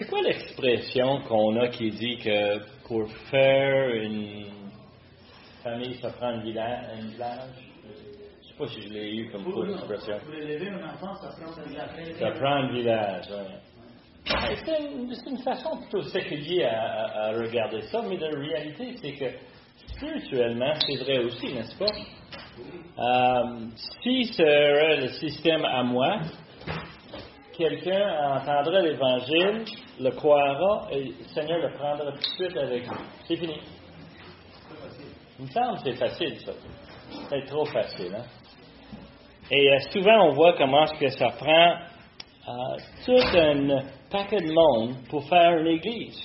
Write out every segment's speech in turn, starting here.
C'est quoi l'expression qu'on a qui dit que pour faire une famille, ça prend un village? Je ne sais pas si je l'ai eu comme quoi l'expression. Pour élever un enfant, ça prend un village. Ça prend un village, oui. C'est une façon plutôt séculière à regarder ça, mais la réalité, c'est que spirituellement, c'est vrai aussi, n'est-ce pas? Si ce serait le système à moi, quelqu'un entendrait l'Évangile, le croira, et le Seigneur le prendra tout de suite avec lui. C'est fini. Il me semble que c'est facile, ça. C'est trop facile, hein? Et souvent, on voit comment est-ce que ça prend tout un paquet de monde pour faire une église.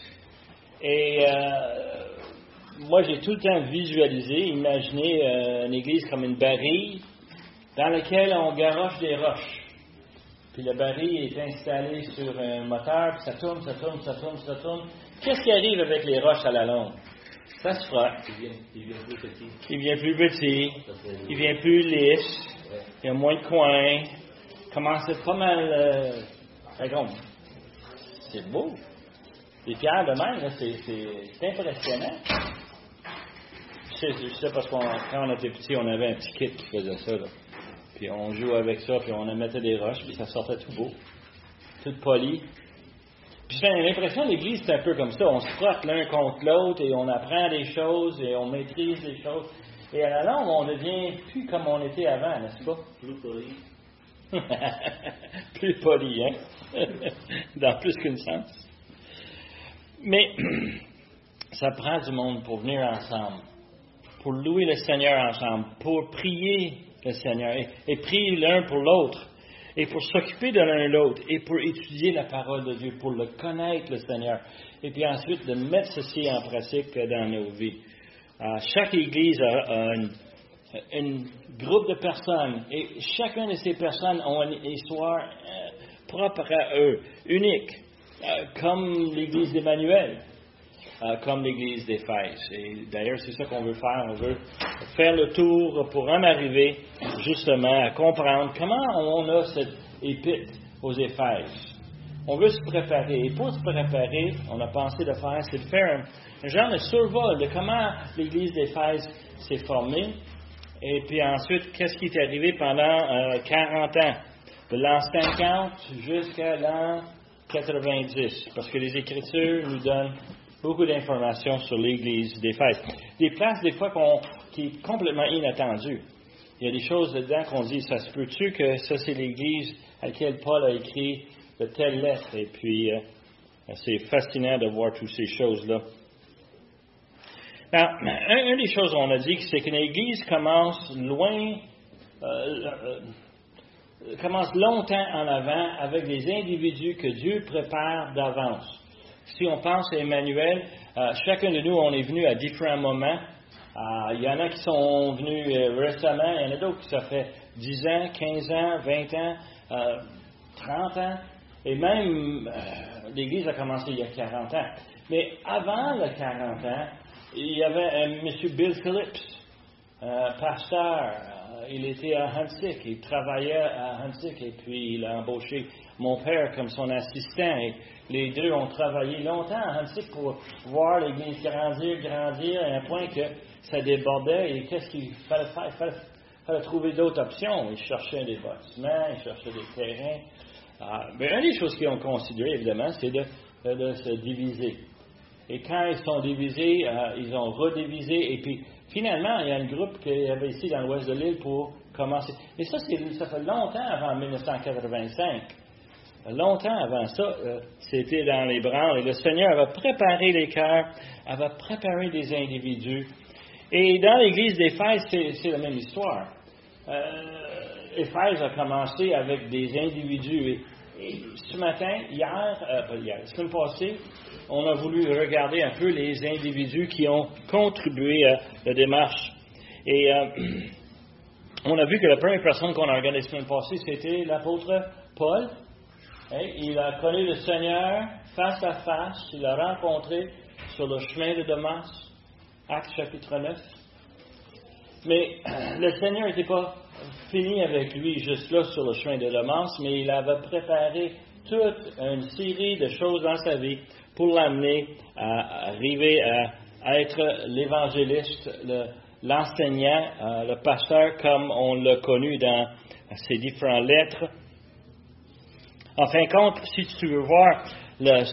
Et moi, j'ai tout le temps visualisé, imaginé une église comme une barille dans laquelle on garoche des roches. Puis la barille est installée sur un moteur, puis ça tourne, ça tourne, ça tourne, ça tourne. Qu'est-ce qui arrive avec les roches à la longue? Ça se frotte. Il vient plus petit. Il devient plus petit. Il devient plus lisse. Il y a moins de coins. Commence à être pas mal... c'est beau. Les pierres de même, là, c'est impressionnant. Je sais parce qu'on quand on était petit, on avait un petit kit qui faisait ça, là. Puis on jouait avec ça, puis on mettait des roches, puis ça sortait tout beau, tout poli. Puis j'ai l'impression que l'Église, c'est un peu comme ça. On se frotte l'un contre l'autre, et on apprend des choses, et on maîtrise des choses. Et à la longue, on ne devient plus comme on était avant, n'est-ce pas? Plus poli. Plus poli, hein? Dans plus qu'une sens. Mais ça prend du monde pour venir ensemble, pour louer le Seigneur ensemble, pour prier le Seigneur, et prier l'un pour l'autre, et pour s'occuper de l'un et l'autre, et pour étudier la parole de Dieu, pour le connaître, le Seigneur, et puis ensuite de mettre ceci en pratique dans nos vies. Chaque Église a un groupe de personnes, et chacune de ces personnes ont une histoire propre à eux, unique, comme l'Église d'Emmanuel. Comme l'Église d'Éphèse. Et d'ailleurs, c'est ça qu'on veut faire. On veut faire le tour pour en arriver justement à comprendre comment on a cette épître aux Éphèses. On veut se préparer. Et pour se préparer, on a pensé de faire, c'est de faire un genre de survol de comment l'Église d'Éphèse s'est formée. Et puis ensuite, qu'est-ce qui est arrivé pendant 40 ans, de l'an 50 jusqu'à l'an 90. Parce que les Écritures nous donnent beaucoup d'informations sur l'Église d'Éphèse. Des places, des fois, qui est complètement inattendues. Il y a des choses dedans qu'on dit, ça se peut-tu que ça, c'est l'Église à laquelle Paul a écrit de telles lettres? Et puis, c'est fascinant de voir toutes ces choses-là. Alors, une des choses qu'on a dit, c'est qu'une Église commence longtemps en avant avec des individus que Dieu prépare d'avance. Si on pense à Emmanuel, chacun de nous, on est venu à différents moments. Il y en a qui sont venus récemment, il y en a d'autres qui ça fait 10 ans, 15 ans, 20 ans, 30 ans. Et même, l'Église a commencé il y a 40 ans. Mais avant le 40 ans, il y avait M. Bill Phillips, pasteur. Il était à Huntsic, il travaillait à Huntsic, et puis il a embauché mon père comme son assistant. Et les deux ont travaillé longtemps à Huntsic pour voir l'Église grandir, à un point que ça débordait. Et qu'est-ce qu'il fallait faire? Il fallait trouver d'autres options. Ils cherchaient des bâtiments, ils cherchaient des terrains. Mais une des choses qu'ils ont considéré, évidemment, c'est de se diviser. Et quand ils sont divisés, ils ont redivisé. Et puis, finalement, il y a un groupe qu'il y avait ici dans l'ouest de l'île pour commencer. Et ça fait longtemps avant 1985. Longtemps avant ça, c'était dans les branles. Et le Seigneur avait préparé les cœurs, avait préparé des individus. Et dans l'Église d'Éphèse, c'est la même histoire. Éphèse a commencé avec des individus. Et ce matin, la semaine passée, on a voulu regarder un peu les individus qui ont contribué à la démarche. Et on a vu que la première personne qu'on a regardée la semaine passée, c'était l'apôtre Paul. Il a connu le Seigneur face à face. Il l'a rencontré sur le chemin de Damas, Actes chapitre 9. Mais le Seigneur n'était pas fini avec lui juste là sur le chemin de Damas, mais il avait préparé toute une série de choses dans sa vie pour l'amener à arriver à être l'évangéliste, l'enseignant, le pasteur comme on l'a connu dans ses différentes lettres. En fin de compte, si tu veux voir la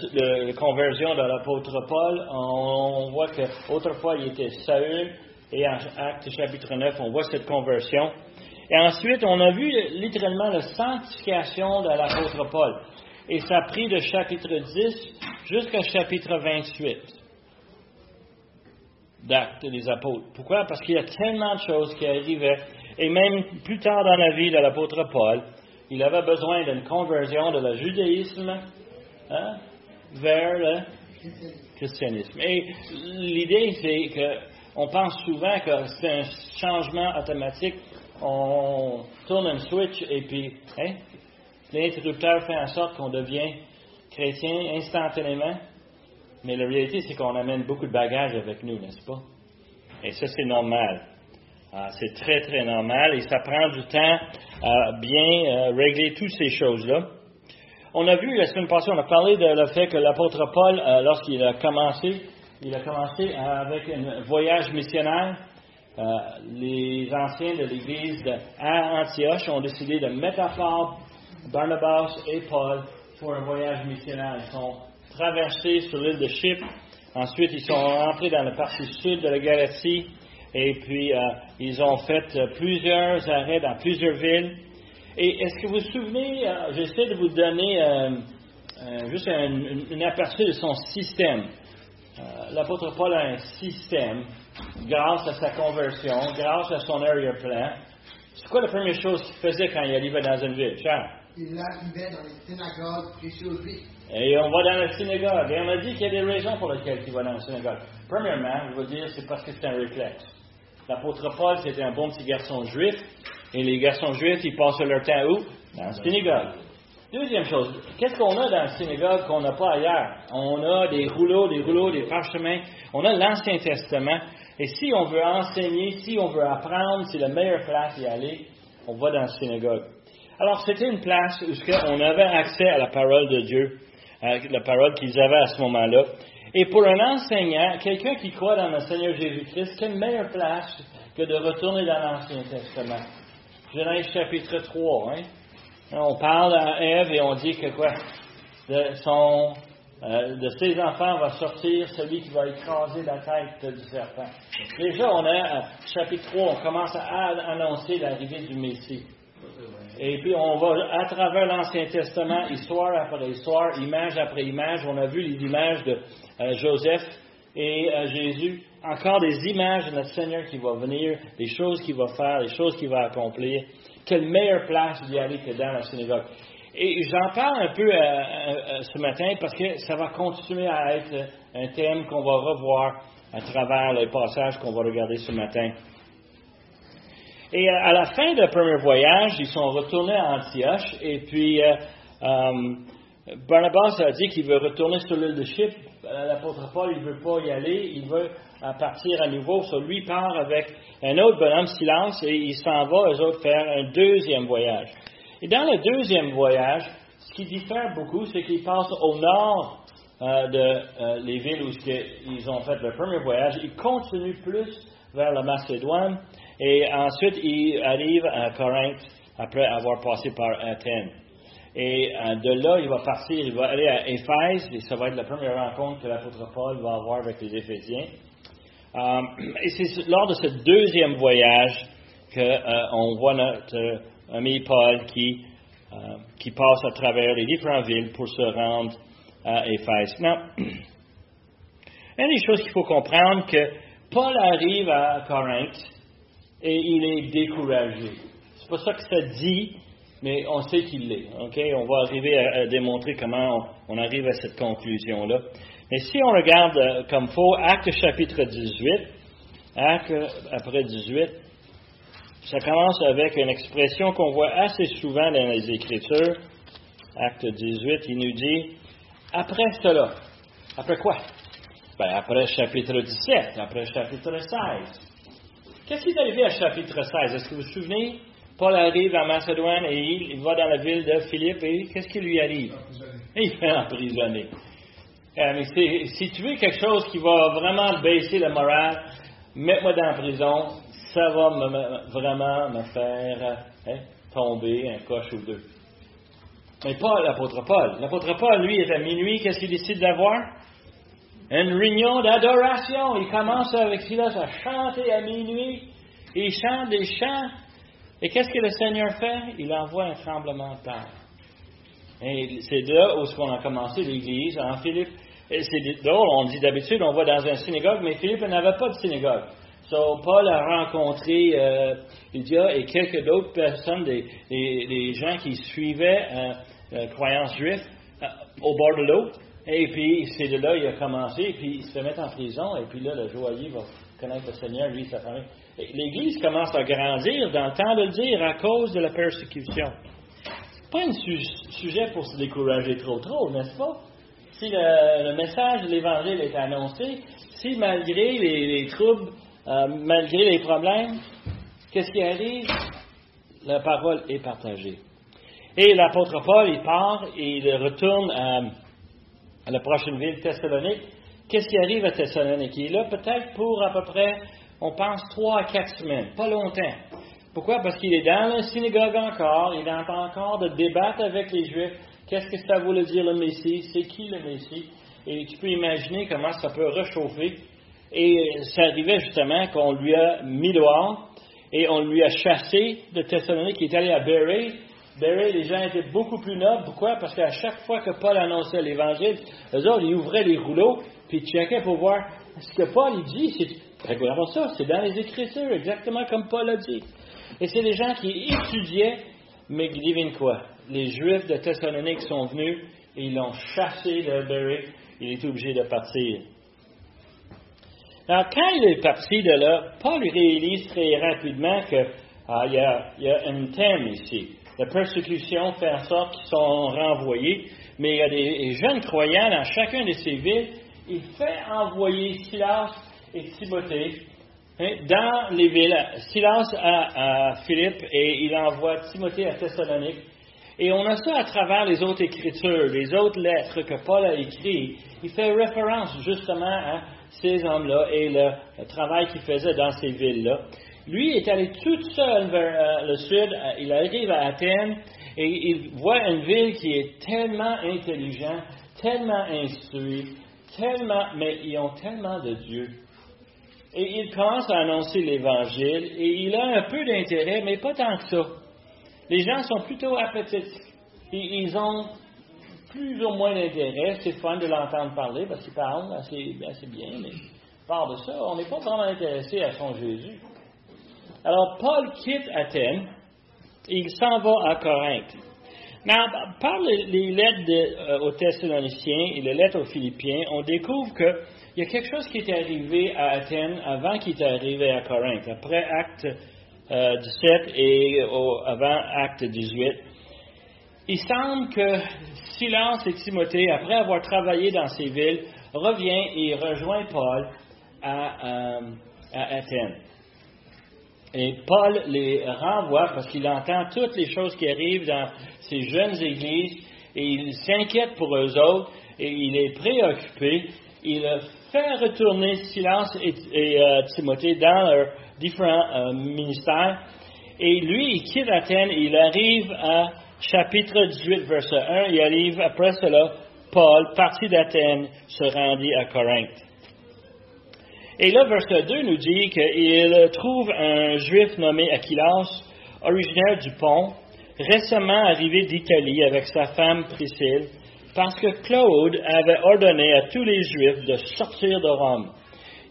conversion de l'apôtre Paul, on voit qu'autrefois il était Saül, et en Actes chapitre 9, on voit cette conversion. Et ensuite, on a vu littéralement la sanctification de l'apôtre Paul. Et ça a pris de chapitre 10 jusqu'au chapitre 28 d'Actes des apôtres. Pourquoi? Parce qu'il y a tellement de choses qui arrivaient. Et même plus tard dans la vie de l'apôtre Paul, il avait besoin d'une conversion de le judaïsme vers le christianisme. Et l'idée, c'est qu'on pense souvent que c'est un changement automatique. On tourne un switch et puis l'interrupteur fait en sorte qu'on devient chrétien instantanément. Mais la réalité, c'est qu'on amène beaucoup de bagages avec nous, n'est-ce pas? Et ça, c'est normal. C'est très, très normal et ça prend du temps à bien régler toutes ces choses-là. On a vu la semaine passée, on a parlé de le fait que l'apôtre Paul, lorsqu'il a commencé avec un voyage missionnaire. Les anciens de l'Église à Antioche ont décidé de mettre à part Barnabas et Paul pour un voyage missionnaire. Ils sont traversés sur l'île de Chypre. Ensuite, ils sont rentrés dans la partie sud de la Galatie. Et puis, ils ont fait plusieurs arrêts dans plusieurs villes. Et est-ce que vous vous souvenez, j'essaie de vous donner juste un aperçu de son système. L'apôtre Paul a un système grâce à sa conversion, grâce à son arrière-plan. C'est quoi la première chose qu'il faisait quand il arrivait dans une ville, Charles? Il arrivait dans les synagogues, prêchait aux Juifs. Et on va dans la synagogue. Et on a dit qu'il y a des raisons pour lesquelles il va dans la synagogue. Premièrement, je veux dire, c'est parce que c'est un réflexe. L'apôtre Paul, c'était un bon petit garçon juif. Et les garçons juifs, ils passent leur temps où? Dans la synagogue. Deuxième chose, qu'est-ce qu'on a dans la synagogue qu'on n'a pas ailleurs? On a des rouleaux, des parchemins. On a l'Ancien Testament. Et si on veut enseigner, si on veut apprendre, c'est la meilleure place d'y aller, on va dans la synagogue. Alors, c'était une place où on avait accès à la parole de Dieu, à la parole qu'ils avaient à ce moment-là. Et pour un enseignant, quelqu'un qui croit dans le Seigneur Jésus-Christ, quelle meilleure place que de retourner dans l'Ancien Testament? Genèse chapitre 3, hein? On parle à Ève et on dit que de ses enfants va sortir celui qui va écraser la tête du serpent. Déjà, on a, chapitre 3, on commence à annoncer l'arrivée du Messie. Et puis, on va, à travers l'Ancien Testament, histoire après histoire, image après image, on a vu les images de Joseph et Jésus, encore des images de notre Seigneur qui va venir, des choses qu'il va faire, des choses qu'il va accomplir. Quelle meilleure place d'y aller que dans la synagogue. Et j'en parle un peu ce matin parce que ça va continuer à être un thème qu'on va revoir à travers les passages qu'on va regarder ce matin. Et à la fin de premier voyage, ils sont retournés à Antioche et puis Barnabas a dit qu'il veut retourner sur l'île de Chypre. L'apôtre Paul, il ne veut pas y aller, il veut partir à nouveau. So, lui part avec un autre bonhomme, Silence, et il s'en va, eux autres, faire un deuxième voyage. Et dans le deuxième voyage, ce qui diffère beaucoup, c'est qu'ils passent au nord les villes où ils ont fait leur premier voyage. Ils continuent plus vers la Macédoine, et ensuite ils arrivent à Corinthe après avoir passé par Athènes. Et de là, il va partir, il va aller à Éphèse, et ça va être la première rencontre que l'apôtre Paul va avoir avec les Éphésiens. Et c'est lors de ce deuxième voyage qu'on voit notre ami Paul qui passe à travers les différentes villes pour se rendre à Éphèse. Maintenant, une des choses qu'il faut comprendre, que Paul arrive à Corinthe et il est découragé. C'est pas ça que ça dit, mais on sait qu'il l'est. Okay? On va arriver à démontrer comment on arrive à cette conclusion-là. Mais si on regarde comme faut, Actes chapitre 18, Actes après 18, ça commence avec une expression qu'on voit assez souvent dans les Écritures. Acte 18, il nous dit, après cela. Après quoi? Après chapitre 17, après chapitre 16. Qu'est-ce qui est arrivé à chapitre 16? Est-ce que vous vous souvenez? Paul arrive à Macédoine et il va dans la ville de Philippe et qu'est-ce qui lui arrive? Il fait emprisonner. Mais si tu veux quelque chose qui va vraiment baisser le moral, mets-moi dans la prison, ça va vraiment me faire tomber un coche ou deux. Mais Paul, l'apôtre Paul, lui, est à minuit, qu'est-ce qu'il décide d'avoir? Une réunion d'adoration. Il commence avec Silas à chanter à minuit. Il chante des chants. Et qu'est-ce que le Seigneur fait? Il envoie un tremblement de terre. Et c'est là où on a commencé l'Église, en Philippe. C'est drôle, on dit d'habitude, on va dans une synagogue, mais Philippe n'avait pas de synagogue. So, Paul a rencontré Lydia et quelques d'autres personnes, des gens qui suivaient la croyance juive au bord de l'eau. Et puis, c'est de là il a commencé, et puis il se fait mettre en prison, et puis là, le joaillier va connaître le Seigneur, lui et sa famille. Et l'Église commence à grandir dans le temps de le dire à cause de la persécution. C'est pas un sujet pour se décourager trop, n'est-ce pas? Si le message de l'Évangile est annoncé, si malgré les troubles, malgré les problèmes, qu'est-ce qui arrive? La parole est partagée. Et l'apôtre Paul, il part et il retourne à la prochaine ville, Thessalonique. Qu'est-ce qui arrive à Thessalonique? Il est là peut-être pour à peu près, on pense, 3 à 4 semaines, pas longtemps. Pourquoi? Parce qu'il est dans la synagogue encore, il entend encore de débattre avec les Juifs. Qu'est-ce que ça voulait dire le Messie? C'est qui le Messie? Et tu peux imaginer comment ça peut réchauffer. Et ça arrivait justement qu'on lui a mis dehors et on lui a chassé de Thessalonique. Il est allé à Bérée. Bérée, les gens étaient beaucoup plus nobles. Pourquoi? Parce qu'à chaque fois que Paul annonçait l'Évangile, eux autres, ils ouvraient les rouleaux puis ils checkaient pour voir ce que Paul il dit. Regardons ça, c'est dans les Écritures, exactement comme Paul a dit. Et c'est des gens qui étudiaient, mais devine quoi? Les Juifs de Thessalonique sont venus et ils l'ont chassé de Bérée. Il est obligé de partir. Alors, quand il est parti de là, Paul réalise très rapidement qu'il y a un thème ici. La persécution fait en sorte qu'ils sont renvoyés, mais il y a des jeunes croyants dans chacune de ces villes. Il fait envoyer Silas et Timothée dans les villes. Silas à Philippe et il envoie Timothée à Thessalonique. Et on a ça à travers les autres Écritures, les autres lettres que Paul a écrites. Il fait référence justement à ces hommes-là et le travail qu'ils faisaient dans ces villes-là. Lui est allé tout seul vers le sud. Il arrive à Athènes et il voit une ville qui est tellement intelligente, tellement instruite, mais ils ont tellement de Dieu. Et il commence à annoncer l'Évangile et il a un peu d'intérêt, mais pas tant que ça. Les gens sont plutôt apathiques. Ils ont plus ou moins d'intérêt. C'est fun de l'entendre parler parce qu'il parle assez bien, mais à part de ça, on n'est pas vraiment intéressé à son Jésus. Alors, Paul quitte Athènes et il s'en va à Corinthe. Now, par les lettres aux Thessaloniciens et les lettres aux Philippiens, on découvre qu'il y a quelque chose qui est arrivé à Athènes avant qu'il est arrivé à Corinthe. Après Acte 17 et avant Acte 18. Il semble que Silas et Timothée, après avoir travaillé dans ces villes, revient et rejoint Paul à Athènes. Et Paul les renvoie parce qu'il entend toutes les choses qui arrivent dans ces jeunes églises et il s'inquiète pour eux autres et il est préoccupé. Il fait retourner Silas et Timothée dans leurs différents ministères. Et lui, il quitte Athènes et il arrive à chapitre 18, verset 1. Il arrive après cela, Paul, parti d'Athènes, se rendit à Corinthe. Et là, verset 2 nous dit qu'il trouve un juif nommé Aquilas, originaire du Pont, récemment arrivé d'Italie avec sa femme Priscille, parce que Claude avait ordonné à tous les Juifs de sortir de Rome.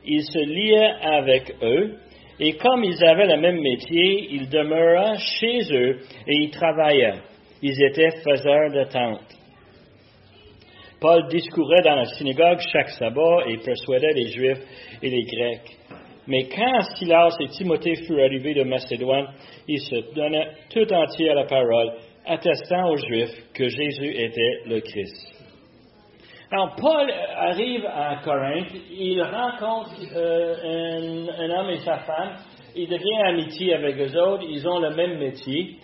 Il se liait avec eux, et comme ils avaient le même métier, il demeura chez eux et ils travaillaient. Ils étaient faiseurs de tentes. Paul discourait dans la synagogue chaque sabbat et persuadait les Juifs et les Grecs. Mais quand Silas et Timothée furent arrivés de Macédoine, ils se donnaient tout entier à la parole, attestant aux Juifs que Jésus était le Christ. Alors, Paul arrive à Corinthe, il rencontre un homme et sa femme, il devient amitié avec eux autres, ils ont le même métier.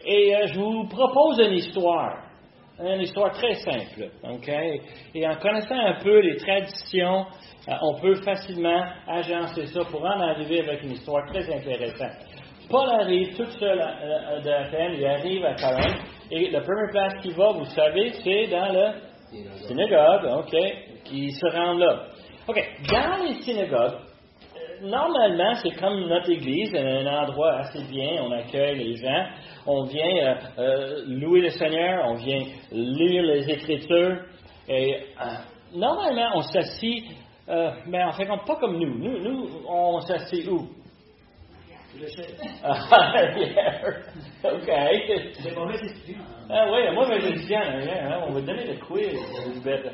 Et je vous propose une histoire très simple, OK? Et en connaissant un peu les traditions, on peut facilement agencer ça pour en arriver avec une histoire très intéressante. Paul arrive tout seul d'Athènes, il arrive à Corinthe, et la première place qu'il va, vous savez, c'est dans la synagogue, OK, qui se rend là. OK, dans les synagogues, normalement, c'est comme notre église, un endroit assez bien, on accueille les gens, on vient louer le Seigneur, on vient lire les Écritures, et normalement, on s'assit, mais en fait, pas comme nous. Nous, on s'assit où? OK. C'est mauvais étudiant. Ah oui, moi, étudiant, on va te donner le quiz, Elisabeth.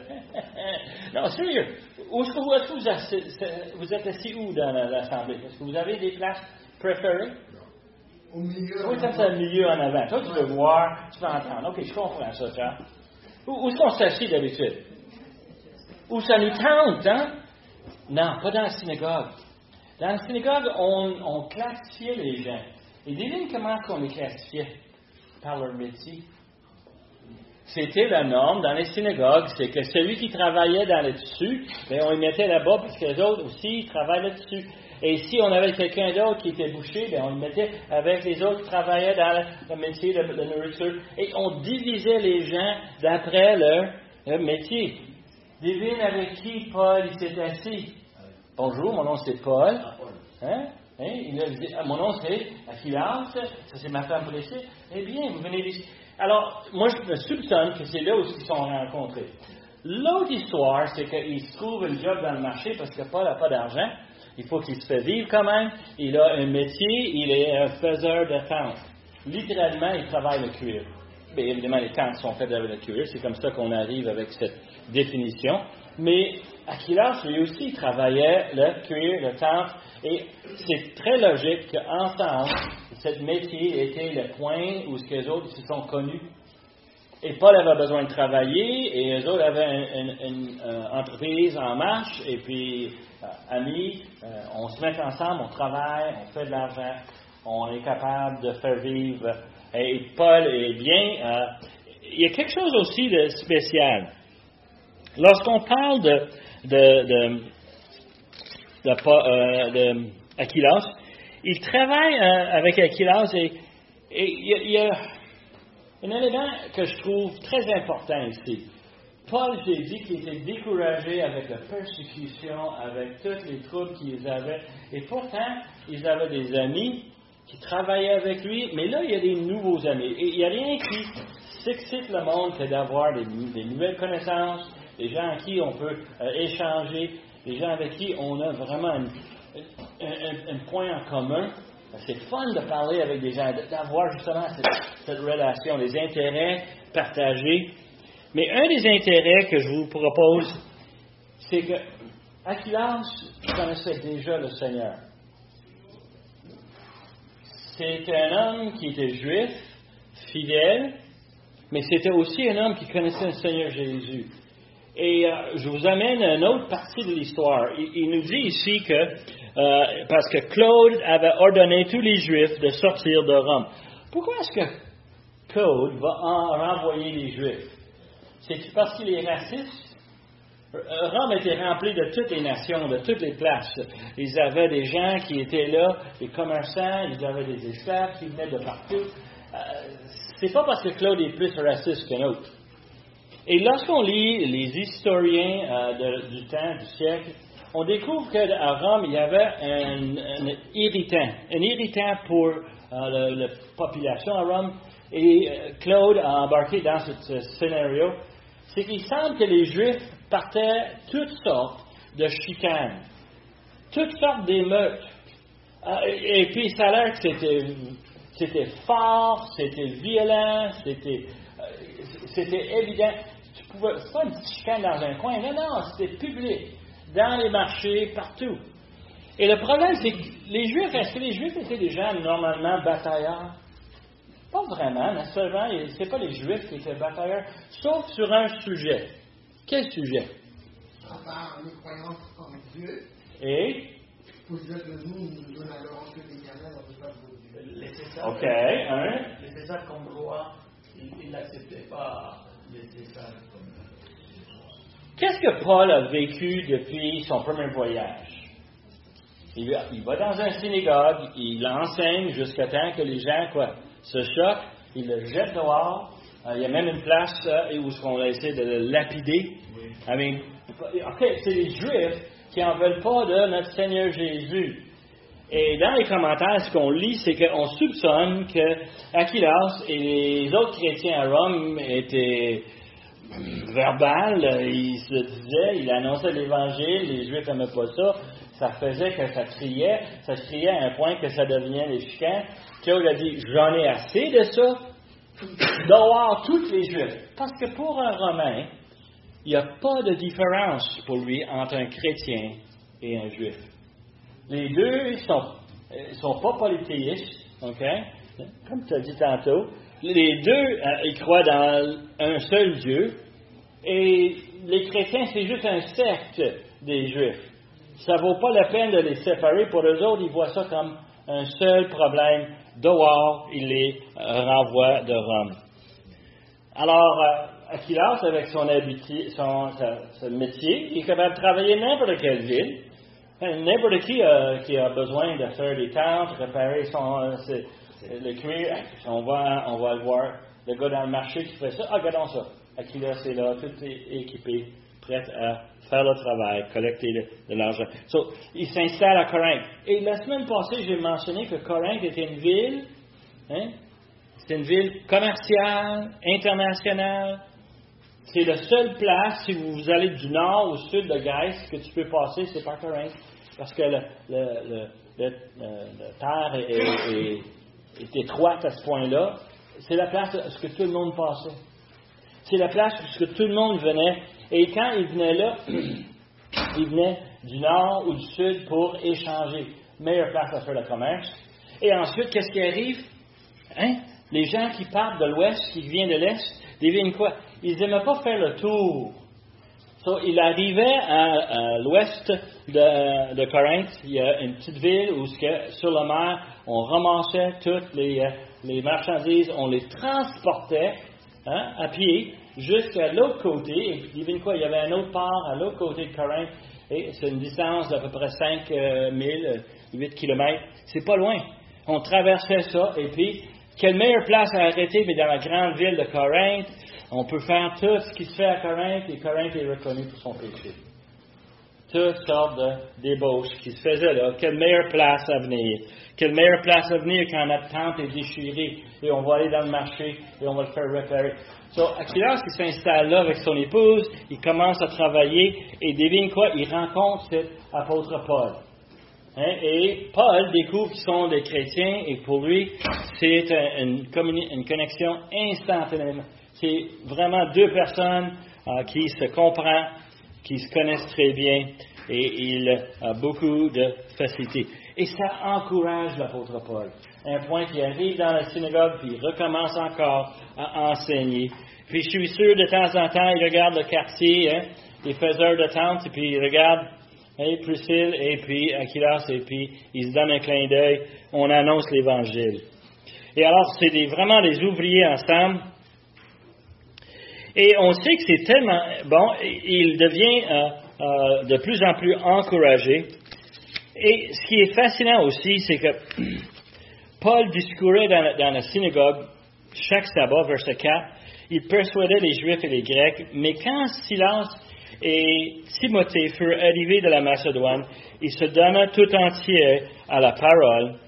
Non, sérieux. Où est-ce que vous êtes assis où dans l'Assemblée? Est-ce que vous avez des places préférées? Au milieu. Oui, ça, c'est le milieu en avant. Toi, tu veux voir, tu veux entendre. OK, je comprends ça, Charles. Où est-ce qu'on s'assit d'habitude? Où ça nous tente, hein? Non, pas dans la synagogue. Dans la synagogue, on classifiait les gens. Et devine comment on les classifiait? Par leur métier. C'était la norme dans les synagogues, c'est que celui qui travaillait dans le tissu, bien, on le mettait là-bas parce que les autres aussi ils travaillent là-dessus. Et si on avait quelqu'un d'autre qui était boucher, bien, on le mettait avec les autres qui travaillaient dans le métier de la nourriture. Et on divisait les gens d'après leur métier. Devine avec qui Paul il s'est assis. Bonjour, mon nom c'est Paul. Hein? Il a dit, mon nom c'est Achillas, ça c'est ma femme blessée. Eh bien, vous venez d'ici. Alors, moi je me soupçonne que c'est là où ils se sont rencontrés. L'autre histoire, c'est qu'il se trouve un job dans le marché parce que Paul n'a pas d'argent. Il faut qu'il se fait vivre quand même. Il a un métier, il est un faiseur de tentes. Littéralement, il travaille le cuir. Bien, évidemment, les tentes sont faites avec le cuir. C'est comme ça qu'on arrive avec cette définition. Mais Achillas, lui aussi, travaillait le cuir, le tente. Et c'est très logique qu'ensemble, ce métier était le point où les autres se sont connus. Et Paul avait besoin de travailler, et les autres avaient une entreprise en marche, et puis, amis, on se met ensemble, on travaille, on fait de l'argent, on est capable de faire vivre. Et Paul est bien. Il y a quelque chose aussi de spécial. Lorsqu'on parle de Achillas, il travaille avec Achillas, et il y a un élément que je trouve très important ici. Paul, j'ai dit qu'il était découragé avec la persécution, avec toutes les troubles qu'ils avaient. Et pourtant, ils avaient des amis qui travaillaient avec lui, mais là, il y a des nouveaux amis. Et il n'y a rien qui s'excite le monde que d'avoir des nouvelles connaissances, des gens à qui on peut échanger, des gens avec qui on a vraiment un point en commun. C'est fun de parler avec des gens, d'avoir justement cette relation, des intérêts partagés. Mais un des intérêts que je vous propose, c'est que Achillas connaissait déjà le Seigneur. C'est un homme qui était juif, fidèle, mais c'était aussi un homme qui connaissait le Seigneur Jésus. Et je vous amène à une autre partie de l'histoire. Il nous dit ici que, parce que Claude avait ordonné tous les Juifs de sortir de Rome. Pourquoi est-ce que Claude va renvoyer les Juifs? C'est parce qu'il est raciste? Rome était remplie de toutes les nations, de toutes les places. Ils avaient des gens qui étaient là, des commerçants, ils avaient des esclaves qui venaient de partout. C'est pas parce que Claude est plus raciste qu'un autre. Et lorsqu'on lit les historiens du temps, du siècle, on découvre qu'à Rome, il y avait un irritant pour la population à Rome. Et Claude a embarqué dans ce scénario. C'est qu'il semble que les Juifs partaient toutes sortes de chicanes, toutes sortes d'émeutes. Et puis ça a l'air que c'était fort, c'était violent, c'était évident. C'est pas une petite chicane dans un coin. Non, c'était public, dans les marchés, partout. Et le problème, c'est que est-ce que les Juifs étaient des gens normalement batailleurs? Pas vraiment, naturellement, c'est pas les Juifs qui étaient batailleurs, sauf sur un sujet. Quel sujet? En les croyances en Dieu. Et pour dire que nous donnons alors que l'Éternel, on ne peut pas produire. Laissez ça. OK, hein? Laissez ça comme loi. Il n'acceptait pas laisser ça comme. Qu'est-ce que Paul a vécu depuis son premier voyage? Il va dans un synagogue, il enseigne jusqu'à temps que les gens se choquent, il le jette dehors. Il y a même une place où on a essayé de le lapider. C'est les Juifs qui n'en veulent pas de notre Seigneur Jésus. Et dans les commentaires, ce qu'on lit, c'est qu'on soupçonne que Aquilas et les autres chrétiens à Rome étaient verbal, il se disait, il annonçait l'Évangile, les Juifs n'aimaient pas ça, ça faisait que ça criait à un point que ça devenait des chicanes. Claude a dit, j'en ai assez de ça, dehors tous les Juifs. Parce que pour un Romain, il n'y a pas de différence pour lui entre un chrétien et un Juif. Les deux ne sont pas polythéistes, OK? Comme tu as dit tantôt. Les deux, ils croient dans un seul Dieu. Et les chrétiens, c'est juste un secte des Juifs. Ça ne vaut pas la peine de les séparer. Pour eux autres, ils voient ça comme un seul problème. Dehors, ils les renvoient de Rome. Alors, Aquilas, avec son métier, il est capable de travailler n'importe quelle ville. N'importe qui a besoin de faire des tentes, réparer le cuir. On va le voir. Le gars dans le marché qui fait ça. Ah, regardons ça. Aquilas est là, tout est équipé, prêt à faire le travail, collecter de l'argent. Il s'installe à Corinthe. Et la semaine passée, j'ai mentionné que Corinthe était une ville, c'est une ville commerciale, internationale. C'est la seule place, si vous allez du nord au sud de Grèce, que tu peux passer, c'est par Corinthe. Parce que la terre est étroite à ce point-là. C'est la place où ce que tout le monde passait. C'est la place où ce que tout le monde venait. Et quand ils venaient là, ils venaient du nord ou du sud pour échanger. Meilleure place à faire le commerce. Et ensuite, qu'est-ce qui arrive? Les gens qui partent de l'ouest, qui viennent de l'est, devinent quoi? Ils n'aimaient pas faire le tour. Ils arrivaient à l'ouest de Corinthe. Il y a une petite ville où sur la mer, on ramassait toutes les marchandises, on les transportait à pied jusqu'à l'autre côté. Et puis, devinez quoi? Il y avait un autre port à l'autre côté de Corinthe. Et c'est une distance d'à peu près 5 000, 8 kilomètres. C'est pas loin. On traversait ça. Et puis, quelle meilleure place à arrêter mais dans la grande ville de Corinthe? On peut faire tout ce qui se fait à Corinthe, et Corinthe est reconnu pour son péché. Toutes sortes de débauches qui se faisaient là. Quelle meilleure place à venir. Quelle meilleure place à venir quand notre tente est déchirée, et on va aller dans le marché, et on va le faire réparer. Aquilas, il s'installe là avec son épouse, il commence à travailler, et devine quoi? Il rencontre cet apôtre Paul. Et Paul découvre qu'ils sont des chrétiens, et pour lui, c'est une connexion instantanée. C'est vraiment deux personnes qui se comprennent, qui se connaissent très bien, et il a beaucoup de facilité. Et ça encourage l'apôtre Paul. Un point qui arrive dans la synagogue, puis il recommence encore à enseigner. Puis je suis sûr, de temps en temps, il regarde le quartier, les faiseurs de tentes, et puis il regarde Priscille, et puis Aquilas, et puis il se donne un clin d'œil. On annonce l'Évangile. Et alors, c'est vraiment des ouvriers ensemble. Et on sait que c'est tellement bon, il devient de plus en plus encouragé. Et ce qui est fascinant aussi, c'est que Paul discourait dans la synagogue chaque sabbat, verset 4. Il persuadait les Juifs et les Grecs. Mais quand Silas et Timothée furent arrivés de la Macédoine, il se donna tout entier à la parole,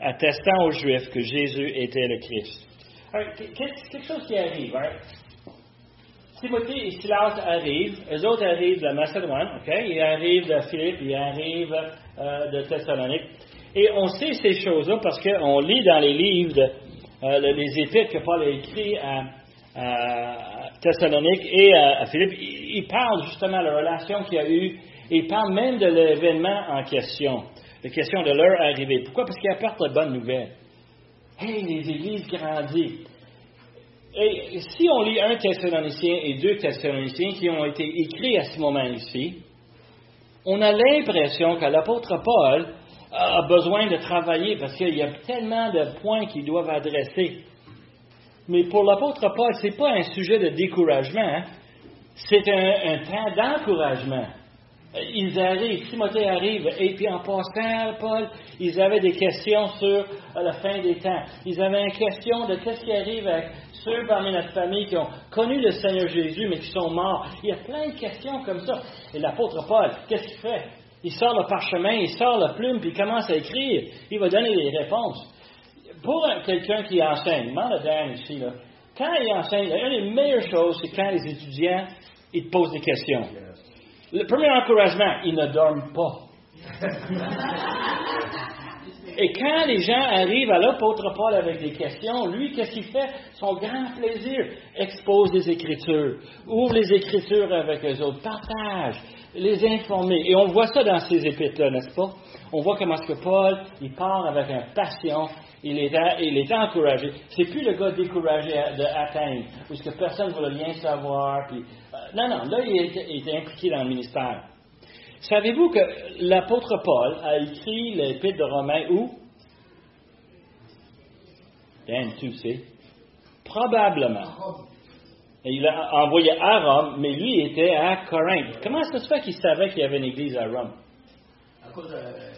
attestant aux Juifs que Jésus était le Christ. Alors, quelque chose qui arrive, Timothée et Silas arrivent, eux autres arrivent de la Macédoine, ils arrivent de Philippe, ils arrivent de Thessalonique. Et on sait ces choses-là parce qu'on lit dans les livres, les épîtres que Paul a écrits à Thessalonique et à Philippe. Il parle justement de la relation qu'il y a eu, et il parle même de l'événement en question, la question de leur arrivée. Pourquoi? Parce qu'il apporte de bonnes nouvelles. Les églises grandissent. Et si on lit 1 Thessaloniciens et 2 Thessaloniciens qui ont été écrits à ce moment ici, on a l'impression que l'apôtre Paul a besoin de travailler parce qu'il y a tellement de points qu'ils doivent adresser. Mais pour l'apôtre Paul, ce n'est pas un sujet de découragement, hein? C'est un temps d'encouragement. Ils arrivent, Timothée arrive, et puis en passant, Paul, ils avaient des questions sur la fin des temps. Ils avaient une question de qu'est-ce qui arrive avec ceux parmi notre famille qui ont connu le Seigneur Jésus, mais qui sont morts. Il y a plein de questions comme ça. Et l'apôtre Paul, qu'est-ce qu'il fait? Il sort le parchemin, il sort la plume, puis il commence à écrire. Il va donner des réponses. Pour quelqu'un qui enseigne, demande à Dan ici, là, quand il enseigne, une des meilleures choses, c'est quand les étudiants, ils te posent des questions. Le premier encouragement, ils ne dorment pas. Et quand les gens arrivent à l'apôtre Paul avec des questions, lui, qu'est-ce qu'il fait? Son grand plaisir, expose les Écritures, ouvre les Écritures avec eux autres, partage, les informer. Et on voit ça dans ces épîtres-là, n'est-ce pas? On voit comment est-ce que Paul, il part avec une passion, il est encouragé. C'est plus le gars découragé d'Athènes, où que personne ne veut rien savoir. Puis, non, là, il est impliqué dans le ministère. Savez-vous que l'apôtre Paul a écrit l'épître de Romains où? Dan, tu le sais. Probablement. Et il l'a envoyé à Rome, mais lui, il était à Corinthe. Comment ça se fait qu'il savait qu'il y avait une église à Rome?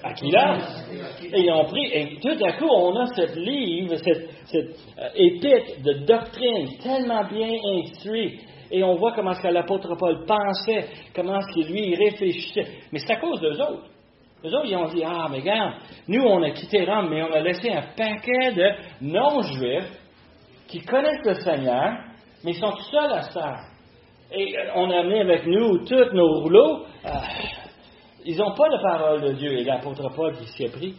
Aquilas. Et ils ont pris, et tout à coup, on a ce livre, cette épître de doctrine tellement bien instruit. Et on voit comment est-ce que l'apôtre Paul pensait, comment est-ce qu'il lui réfléchissait. Mais c'est à cause d'eux autres. Eux autres, ils ont dit, mais regarde, nous, on a quitté Rome, mais on a laissé un paquet de non-juifs qui connaissent le Seigneur, mais ils sont tout seuls à ça. Et on a amené avec nous tous nos rouleaux. Ils n'ont pas la parole de Dieu. Et l'apôtre Paul qui s'y est pris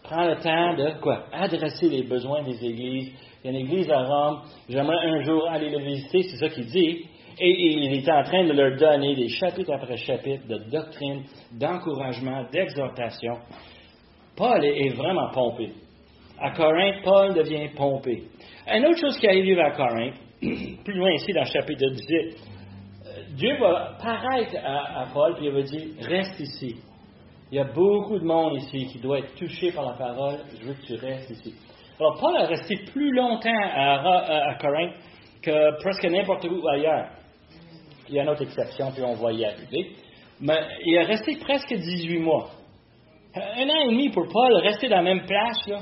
prend le temps de adresser les besoins des églises. Il y a une église à Rome. J'aimerais un jour aller la visiter. C'est ça qu'il dit. Et il est en train de leur donner des chapitres après chapitres de doctrine, d'encouragement, d'exhortation. Paul est vraiment pompé. À Corinthe, Paul devient pompé. Une autre chose qui arrive à Corinthe, plus loin ici dans le chapitre 18, Dieu va paraître à Paul et il va dire, reste ici. Il y a beaucoup de monde ici qui doit être touché par la parole. Je veux que tu restes ici. Alors, Paul a resté plus longtemps à Corinthe que presque n'importe où ailleurs. Il y a une autre exception, puis on va y arriver. Mais il a resté presque 18 mois. 1 an et demi pour Paul, rester dans la même place, là,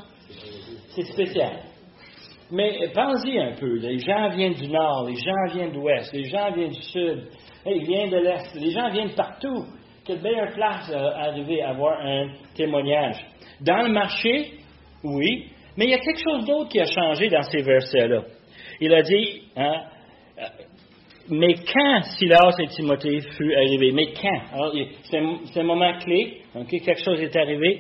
c'est spécial. Mais pensez un peu. Les gens viennent du nord, les gens viennent de l'ouest, les gens viennent du sud, ils viennent de l'est, les gens viennent partout. Quelle meilleure place à arriver à avoir un témoignage. Dans le marché, oui, mais il y a quelque chose d'autre qui a changé dans ces versets-là. Il a dit, mais quand Silas et Timothée furent arrivés, mais quand? Alors, c'est un moment clé, quelque chose est arrivé.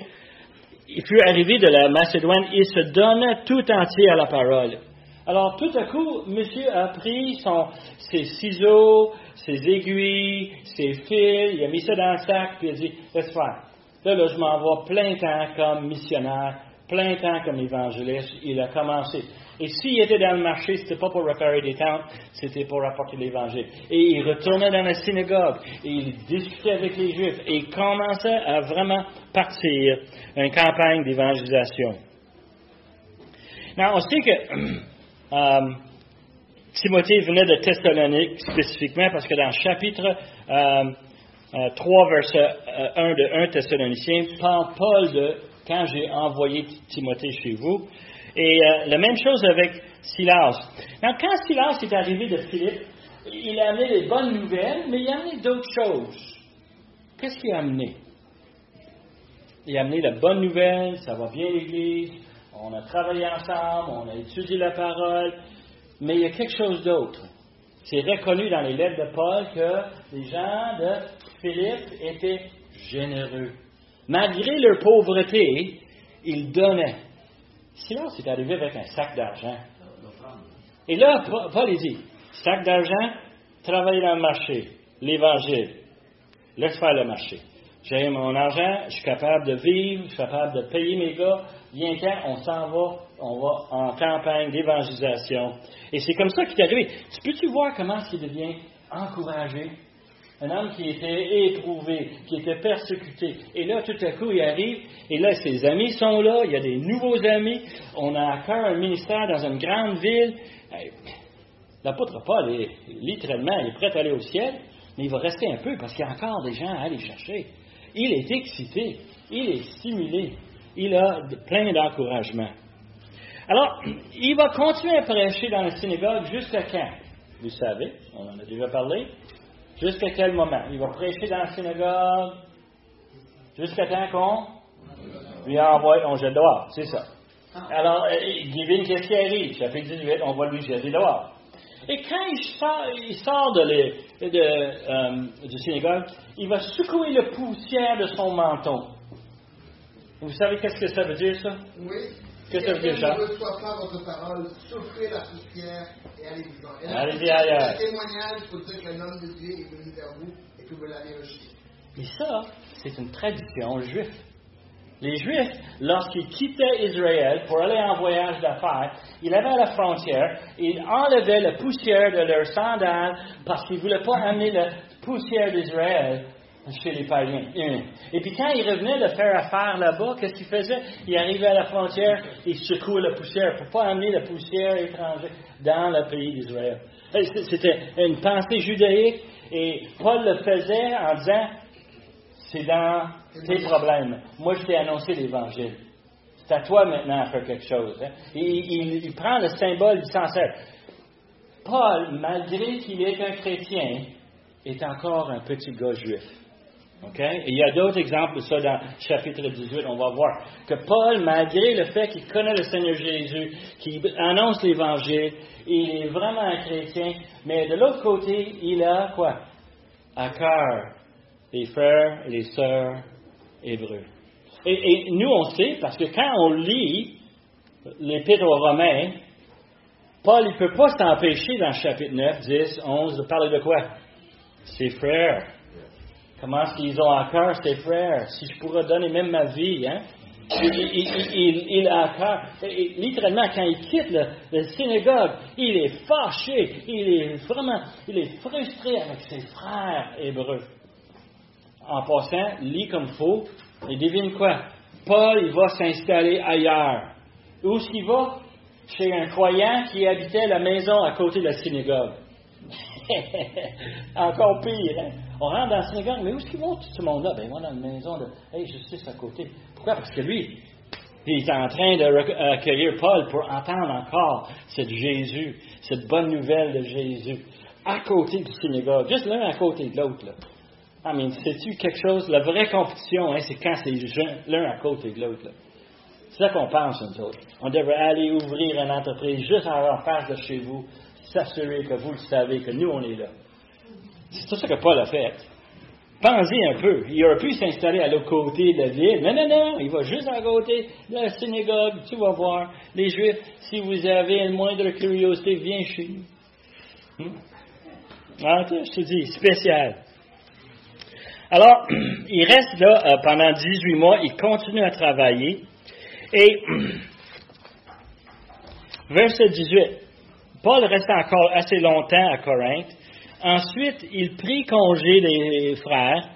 Ils furent arrivés de la Macédoine et se donnaient tout entier à la parole. Alors, tout à coup, monsieur a pris ses ciseaux, ses aiguilles, ses fils, il a mis ça dans le sac, puis il a dit, laisse faire. Là, je m'en vais plein temps comme missionnaire, plein temps comme évangéliste. Il a commencé. Et s'il était dans le marché, c'était pas pour réparer des tentes, c'était pour apporter l'Évangile. Et il retournait dans la synagogue, et il discutait avec les Juifs, et il commençait à vraiment partir une campagne d'évangélisation. Now, on sait que Timothée venait de Thessalonique spécifiquement, parce que dans le chapitre 3, verset 1 de 1 Thessaloniciens, Paul de « Quand j'ai envoyé Timothée chez vous », et la même chose avec Silas. Donc, quand Silas est arrivé de Philippe, il a amené les bonnes nouvelles, mais il a amené d'autres choses. Qu'est-ce qu'il a amené? Il a amené la bonne nouvelle, ça va bien l'Église, on a travaillé ensemble, on a étudié la parole, mais il y a quelque chose d'autre. C'est reconnu dans les lettres de Paul que les gens de Philippe étaient généreux. Malgré leur pauvreté, ils donnaient. Silas est arrivé avec un sac d'argent. Et là, Paul dit, sac d'argent, travailler dans le marché, l'Évangile. Laisse faire le marché. J'ai mon argent, je suis capable de vivre, je suis capable de payer mes gars. Viens-t'en, on s'en va, on va en campagne d'évangélisation. Et c'est comme ça qu'il est arrivé. Tu peux-tu voir comment il devient encouragé? Un homme qui était éprouvé, qui était persécuté. Et là, tout à coup, il arrive, et là, ses amis sont là, il y a des nouveaux amis, on a à cœur un ministère dans une grande ville. L'apôtre Paul, littéralement, il est prêt à aller au ciel, mais il va rester un peu parce qu'il y a encore des gens à aller chercher. Il est excité, il est stimulé, il a plein d'encouragement. Alors, il va continuer à prêcher dans la synagogue jusqu'à quand? Vous savez, on en a déjà parlé. Jusqu'à quel moment? Il va prêcher dans la synagogue jusqu'à temps qu'on lui envoie, on jette dehors, c'est ça. Alors, devine qu'est-ce qui arrive? Chapitre 18, on va lui jeter dehors. Et quand il sort du synagogue, il va secouer la poussière de son menton. Vous savez qu'est-ce que ça veut dire, ça? Oui. Qu'est-ce que ça veut dire, Charles? Ne reçoit pas votre parole, souffrez la poussière et allez-y. Allez-y ailleurs. Un témoignage pour dire qu'un homme de Dieu est venu vers vous et que vous l'avez rejeté. Et ça, c'est une tradition juive. Les Juifs, lorsqu'ils quittaient Israël pour aller en voyage d'affaires, ils allaient à la frontière, ils enlevaient la poussière de leurs sandales parce qu'ils ne voulaient pas amener la poussière d'Israël chez les païens. Et puis quand ils revenaient de faire affaire là-bas, qu'est-ce qu'ils faisaient? Ils arrivaient à la frontière, ils secouaient la poussière pour ne pas amener la poussière étrangère dans le pays d'Israël. C'était une pensée judaïque et Paul le faisait en disant, c'est dans tes problèmes. Moi, je t'ai annoncé l'Évangile. C'est à toi maintenant à faire quelque chose. Hein? Il prend le symbole, il s'en sert. Paul, malgré qu'il est un chrétien, est encore un petit gars juif. Okay? Et il y a d'autres exemples de ça dans le chapitre 18, on va voir. Que Paul, malgré le fait qu'il connaît le Seigneur Jésus, qu'il annonce l'Évangile, il est vraiment un chrétien, mais de l'autre côté, il a quoi? À cœur les frères et les sœurs hébreux. Et nous, on sait, parce que quand on lit l'Épître aux Romains, Paul, il ne peut pas s'empêcher dans le chapitre 9, 10, 11, de parler de quoi? Ses frères. Comment est-ce qu'ils ont à cœur, ses frères? Si je pourrais donner même ma vie, hein? Il a à cœur. Littéralement, quand il quitte le synagogue, il est fâché, il est frustré avec ses frères hébreux. En passant, lis comme il faut, et devine quoi? Paul, il va s'installer ailleurs. Où est-ce qu'il va? Chez un croyant qui habitait la maison à côté de la synagogue. Encore pire, hein? On rentre dans la synagogue, mais où est-ce qu'ils vont tout ce monde-là? Ben, ils vont dans la maison de Justice à côté. Pourquoi? Parce que lui, il est en train d'accueillir Paul pour entendre encore cette Jésus, cette bonne nouvelle de Jésus, à côté du synagogue, juste l'un à côté de l'autre, là. Ah, mais sais-tu quelque chose? La vraie compétition, hein, c'est quand c'est l'un à côté de l'autre, là. C'est ça qu'on pense, nous autres. On devrait aller ouvrir une entreprise juste en face de chez vous, s'assurer que vous le savez, que nous, on est là. C'est tout ça que Paul a fait. Pensez un peu. Il aurait pu s'installer à l'autre côté de la ville. Non. Il va juste à côté de la synagogue. Tu vas voir. Les Juifs, si vous avez une moindre curiosité, viens chez nous. Ah, je te dis, spécial. Alors, il reste là pendant 18 mois. Il continue à travailler. Et, verset 18. Paul reste encore assez longtemps à Corinthe. Ensuite, il prit congé des frères.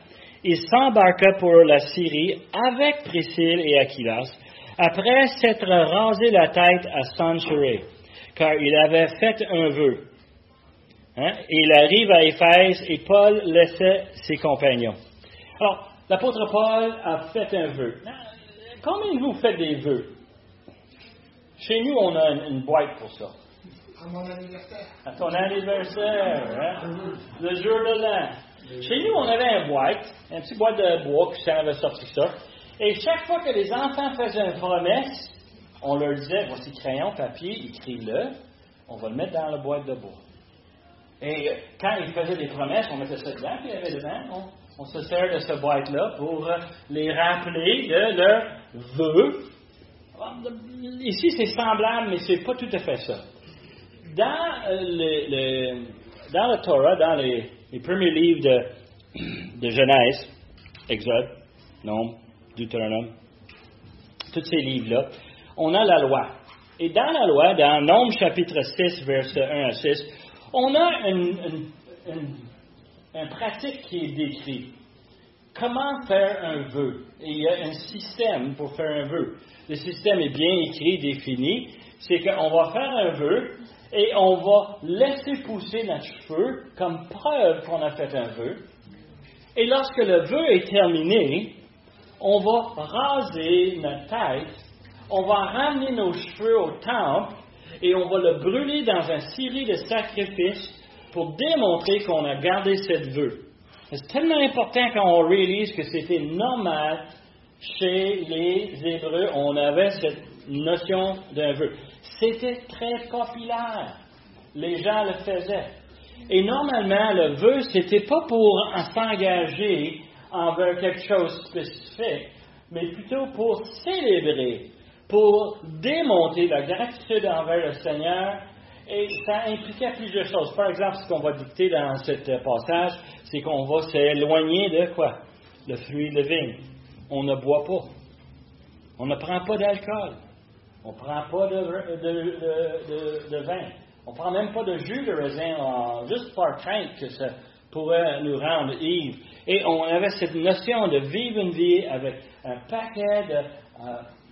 Il s'embarqua pour la Syrie avec Priscille et Aquilas, après s'être rasé la tête à Cenchreae, car il avait fait un vœu. Il arrive à Éphèse et Paul laissait ses compagnons. Alors, l'apôtre Paul a fait un vœu. Combien de vous faites des vœux? Chez nous, on a une boîte pour ça. À mon anniversaire. À ton anniversaire, hein? Le jour de l'an. Chez nous, on avait une boîte, un petit boîte de bois, puis ça avait sorti ça. Et chaque fois que les enfants faisaient une promesse, on leur disait, voici crayon, papier, écris-le, on va le mettre dans la boîte de bois. Et quand ils faisaient des promesses, on mettait ça dedans, puis il y avait dedans, on se sert de cette boîte-là pour les rappeler de leurs vœux. Ici, c'est semblable, mais c'est pas tout à fait ça. Dans la Torah, dans les premiers livres de Genèse, Exode, Nombre, Deutéronome, tous ces livres-là, on a la loi. Et dans la loi, dans Nombre chapitre 6, versets 1 à 6, on a une pratique qui est décrite. Comment faire un vœu? Et il y a un système pour faire un vœu. Le système est bien écrit, défini. C'est qu'on va faire un vœu et on va laisser pousser notre cheveu comme preuve qu'on a fait un vœu. Et lorsque le vœu est terminé, on va raser notre tête, on va ramener nos cheveux au temple et on va le brûler dans un ciri de sacrifice pour démontrer qu'on a gardé cette vœu. C'est tellement important quand on réalise que c'était normal chez les Hébreux, on avait cette notion d'un vœu. C'était très populaire. Les gens le faisaient. Et normalement, le vœu, c'était pas pour s'engager envers quelque chose de spécifique, mais plutôt pour célébrer, pour démontrer la gratitude envers le Seigneur. Et ça impliquait plusieurs choses. Par exemple, ce qu'on va dicter dans ce passage, c'est qu'on va s'éloigner de quoi? Le fruit de vigne. On ne boit pas. On ne prend pas d'alcool. On ne prend pas de vin. On ne prend même pas de jus de raisin, juste par crainte que ça pourrait nous rendre ivres. Et on avait cette notion de vivre une vie avec un paquet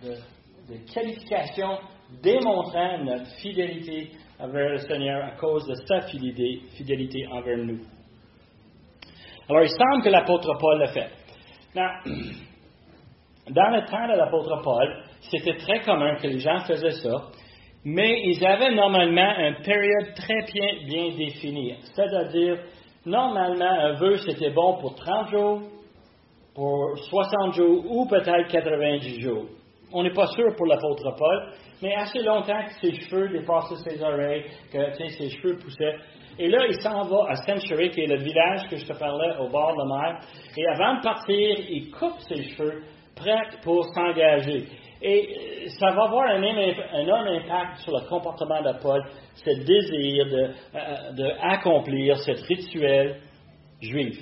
de qualifications démontrant notre fidélité envers le Seigneur à cause de sa fidélité envers nous. Alors, il semble que l'apôtre Paul l'a fait. Dans le temps de l'apôtre Paul, c'était très commun que les gens faisaient ça, mais ils avaient normalement une période très bien définie. C'est-à-dire, normalement, un vœu, c'était bon pour 30 jours, pour 60 jours ou peut-être 90 jours. On n'est pas sûr pour l'apôtre Paul, mais assez longtemps que ses cheveux dépassaient ses oreilles, que ses cheveux poussaient. Et là, il s'en va à Century, qui est le village que je te parlais au bord de la mer. Et avant de partir, il coupe ses cheveux, prêt pour s'engager. Et ça va avoir un énorme impact sur le comportement de Paul, ce désir d'accomplir ce rituel juif.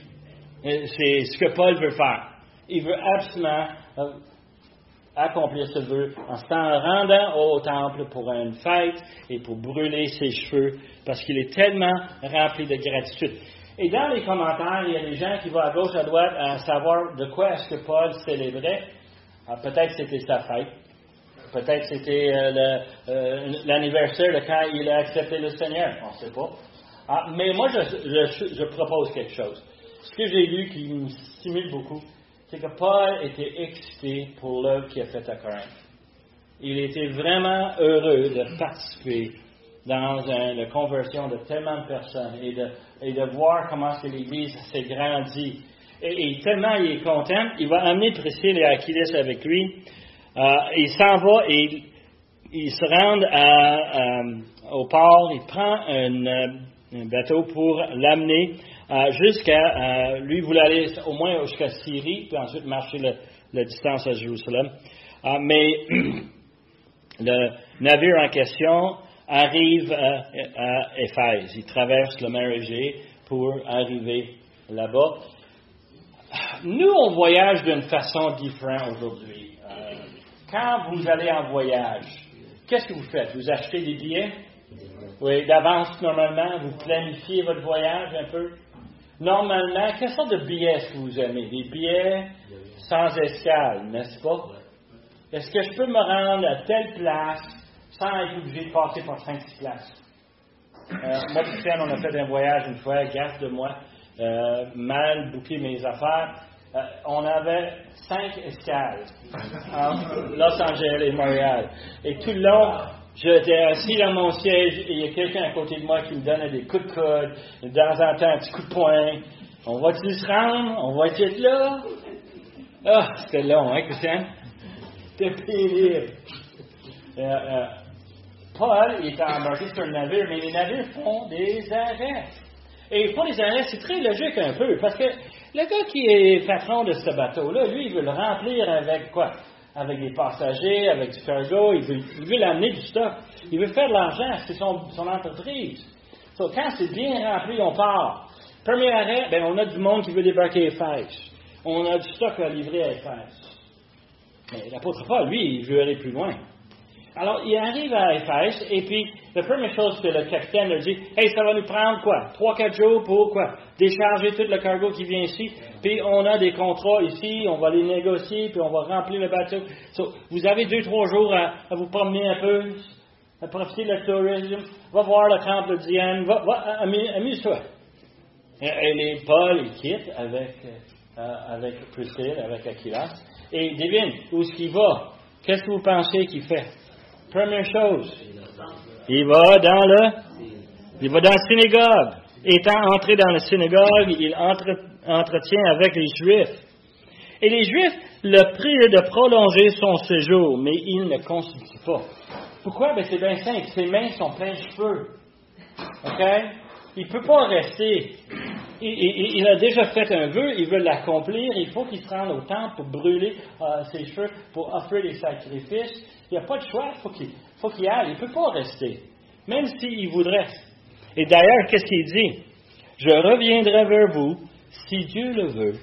C'est ce que Paul veut faire. Il veut absolument accomplir ce vœu en s'en rendant au temple pour une fête et pour brûler ses cheveux parce qu'il est tellement rempli de gratitude. Et dans les commentaires, il y a des gens qui vont à gauche, à droite à savoir de quoi est-ce que Paul célébrait. Peut-être c'était sa fête. Peut-être c'était l'anniversaire de quand il a accepté le Seigneur. On ne sait pas. Mais moi, je propose quelque chose. Ce que j'ai lu qui me stimule beaucoup, c'est que Paul était excité pour l'œuvre qu'il a faite à Corinthe. Il était vraiment heureux de participer dans la conversion de tellement de personnes et de voir comment l'Église s'est grandie. Et tellement il est content, il va amener Priscille et Aquilus avec lui. Il s'en va et il se rend au port. Il prend un bateau pour l'amener jusqu'à... lui voulait aller au moins jusqu'à Syrie, puis ensuite marcher la distance à Jérusalem. Mais le navire en question arrive à Éphèse. Il traverse le mer Égée pour arriver là-bas. Nous, on voyage d'une façon différente aujourd'hui. Quand vous allez en voyage, qu'est-ce que vous faites? Vous achetez des billets? Oui, d'avance, normalement, vous planifiez votre voyage un peu. Normalement, quelle sorte de billets est-ce que vous aimez? Des billets sans escale, n'est-ce pas? Est-ce que je peux me rendre à telle place sans être obligé de passer par 5-6 places? Moi, Christiane, on a fait un voyage une fois, gaffe de moi, mal booké mes affaires. On avait 5 escales entre Los Angeles et Montréal. Et tout le long, j'étais assis dans mon siège et il y a quelqu'un à côté de moi qui me donnait des coups de coude, de temps en temps un petit coup de poing. On va-tu se rendre? On va être là? Ah, c'était long, hein, Christian? C'était pénible. Paul, il était embarqué sur un navire, mais les navires font des arrêts. Et ils font des arrêts, c'est très logique un peu, parce que le gars qui est patron de ce bateau-là, lui, il veut le remplir avec quoi? Avec des passagers, avec du cargo, il veut l'amener du stock. Il veut faire de l'argent, c'est son entreprise. So, quand c'est bien rempli, on part. Premier arrêt, on a du monde qui veut débarquer à Éphèse. On a du stock à livrer à Éphèse. Mais l'apôtre Paul, lui, il veut aller plus loin. Alors, il arrive à Éphèse, et puis, la première chose que le capitaine leur dit, « Hey, ça va nous prendre quoi? 3-4 jours pour quoi? Décharger tout le cargo qui vient ici, puis on a des contrats ici, on va les négocier, puis on va remplir le bateau. So, vous avez 2-3 jours à vous promener un peu, à profiter de le tourisme, va voir le temple de Diane, amuse-toi. » Et Paul, il quitte avec Priscille, avec Aquilas, et devine où est-ce qu'il va. Qu'est-ce que vous pensez qu'il fait? Première chose, il va dans la synagogue. Étant entré dans la synagogue, il entretient avec les Juifs. Et les Juifs le prient de prolonger son séjour, mais il ne consentit pas. Pourquoi? Ben, c'est bien simple. Ses mains sont pleines de cheveux. OK? Il ne peut pas rester. Il a déjà fait un vœu, il veut l'accomplir, il faut qu'il se rende au temple pour brûler ses cheveux, pour offrir des sacrifices. Il n'y a pas de choix, il faut qu'il aille, il ne peut pas rester, même s'il voudrait. Et d'ailleurs, qu'est-ce qu'il dit? Je reviendrai vers vous, si Dieu le veut.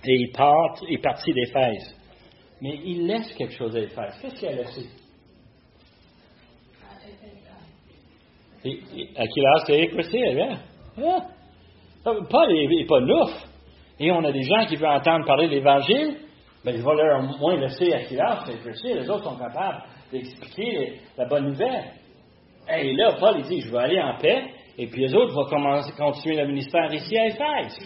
Et il est parti d'Éphèse. Mais il laisse quelque chose à Éphèse. Qu'est-ce qu'il a laissé? Aquilas et Priscille, hein? Paul n'est pas neuf. Et on a des gens qui veulent entendre parler de l'Évangile. Ben, il va leur au moins laisser Aquilas et Priscille. Les autres sont capables d'expliquer la bonne nouvelle. Et là, Paul, il dit, je vais aller en paix. Et puis les autres vont continuer le ministère ici à Éphèse.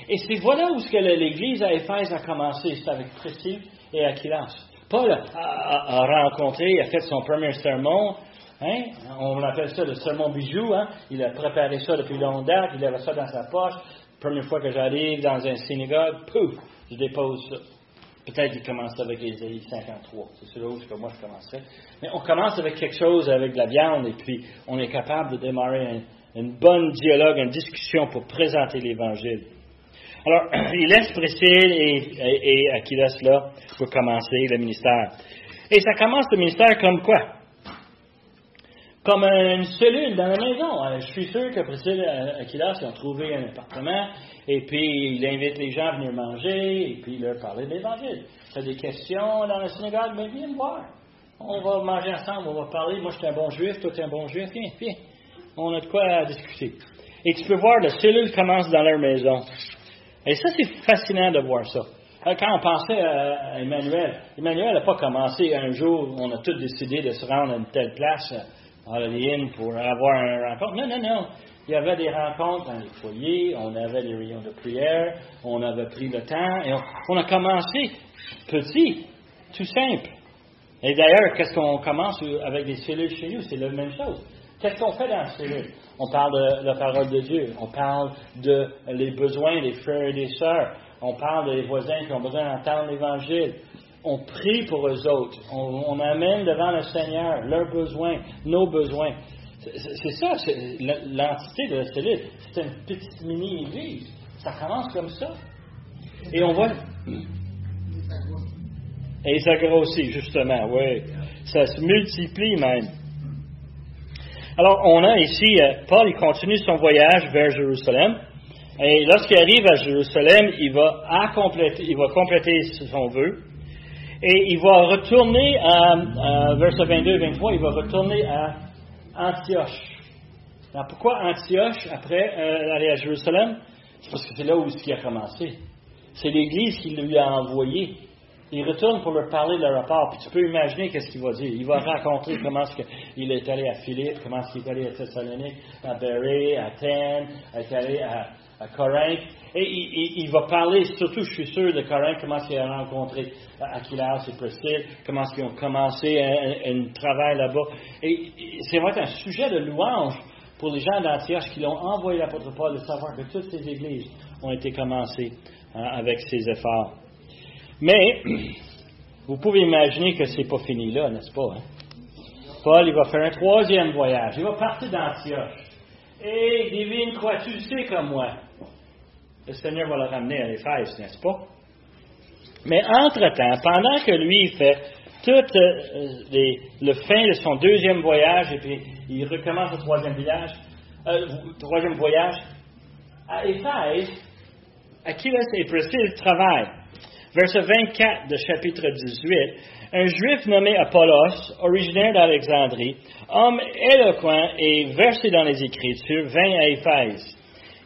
Et c'est voilà où l'Église à Éphèse a commencé. C'est avec Priscille et Aquilas. Paul a rencontré, a fait son premier sermon. Hein? On appelle ça le sermon bijou. Hein? Il a préparé ça depuis longtemps, il avait ça dans sa poche. Première fois que j'arrive dans une synagogue, pouf, je dépose ça. Peut-être qu'il commence avec Ésaïe 53. C'est là où moi je commençais. Mais on commence avec quelque chose, avec de la viande, et puis on est capable de démarrer un bon dialogue, une discussion pour présenter l'Évangile. Alors, il laisse Priscille et Aquilas là pour commencer le ministère. Et ça commence le ministère comme quoi? Comme une cellule dans la maison. Je suis sûr que Priscille et Aquilas ont trouvé un appartement, et puis il invite les gens à venir manger, et puis leur parler de l'Évangile. Tu as des questions dans la synagogue? Mais viens me voir. On va manger ensemble, on va parler. Moi, je suis un bon juif, toi, tu es un bon juif. Viens. On a de quoi discuter. Et tu peux voir, la cellule commence dans leur maison. Et ça, c'est fascinant de voir ça. Quand on pensait à Emmanuel n'a pas commencé un jour, on a tous décidé de se rendre à une telle place, à la ligne, pour avoir une rencontre. Non. Il y avait des rencontres dans les foyers, on avait des réunions de prière, on avait pris le temps, et on a commencé petit, tout simple. Et d'ailleurs, qu'est-ce qu'on commence avec des cellules chez nous? C'est la même chose. Qu'est-ce qu'on fait dans la cellule? On parle de la parole de Dieu, on parle de les besoins des frères et des sœurs, on parle des voisins qui ont besoin d'entendre l'Évangile. On prie pour eux autres. On amène devant le Seigneur leurs besoins, nos besoins. C'est ça, c'est l'entité de la cellule. C'est une petite mini-église. Ça commence comme ça. Et on voit... Et ça grossit, justement, oui. Ça se multiplie même. Alors, on a ici, Paul, il continue son voyage vers Jérusalem. Et lorsqu'il arrive à Jérusalem, il va compléter son vœu. Et il va retourner à verset 22 et 23, il va retourner à Antioche. Alors, pourquoi Antioche, après aller à Jérusalem? C'est parce que c'est là où il a commencé. C'est l'Église qui lui a envoyé. Il retourne pour leur parler de leur rapport. Puis tu peux imaginer qu'est-ce qu'il va dire. Il va raconter comment il est allé à Philippe, comment il est allé à Thessalonique, à Bérée, à Athènes, il est allé à Corinthe. Et il va parler, surtout, je suis sûr, de Corinthe, comment il a rencontré Aquilas et Priscille, comment ils ont commencé un travail là-bas. Et c'est vraiment un sujet de louange pour les gens d'Antioche qui l'ont envoyé l'apôtre Paul de savoir que toutes ces églises ont été commencées avec ces efforts. Mais, vous pouvez imaginer que c'est pas fini là, n'est-ce pas? Hein? Paul, il va faire un troisième voyage. Il va partir d'Antioche. Et devine quoi, tu le sais comme moi. Le Seigneur va le ramener à l'Éphèse, n'est-ce pas? Mais entre-temps, pendant que lui, il fait tout le fin de son deuxième voyage, et puis il recommence le troisième voyage, à Éphèse, Aquilas et Priscille travaillent. Verset 24 de chapitre 18. Un Juif nommé Apollos, originaire d'Alexandrie, homme éloquent et versé dans les Écritures, vint à Éphèse.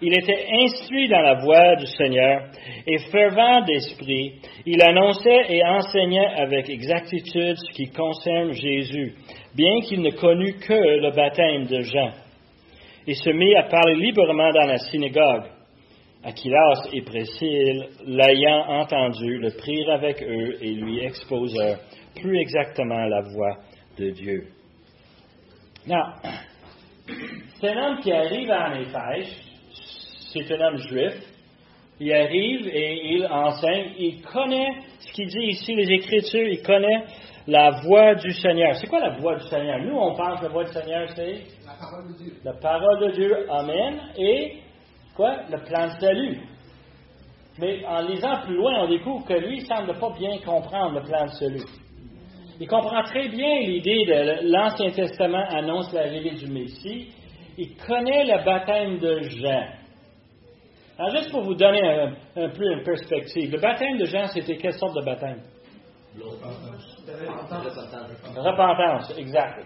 Il était instruit dans la voie du Seigneur et fervent d'esprit. Il annonçait et enseignait avec exactitude ce qui concerne Jésus, bien qu'il ne connût que le baptême de Jean. Il se mit à parler librement dans la synagogue. Aquilas et Priscille, l'ayant entendu, le prirent avec eux et lui exposèrent plus exactement la voie de Dieu. Now, c'est un homme qui arrive en Éphèse. C'est un homme juif. Il arrive et il enseigne. Il connaît ce qu'il dit ici, les Écritures. Il connaît la voix du Seigneur. C'est quoi la voix du Seigneur? Nous, on pense que la voix du Seigneur, c'est La parole de Dieu. la parole de Dieu. Amen. Et quoi? Le plan de salut. Mais en lisant plus loin, on découvre que lui, il ne semble pas bien comprendre le plan de salut. Il comprend très bien l'idée de l'Ancien Testament annonce l'arrivée du Messie. Il connaît le baptême de Jean. Alors, juste pour vous donner un peu une perspective, le baptême de Jean, c'était quelle sorte de baptême? Repentance, exact.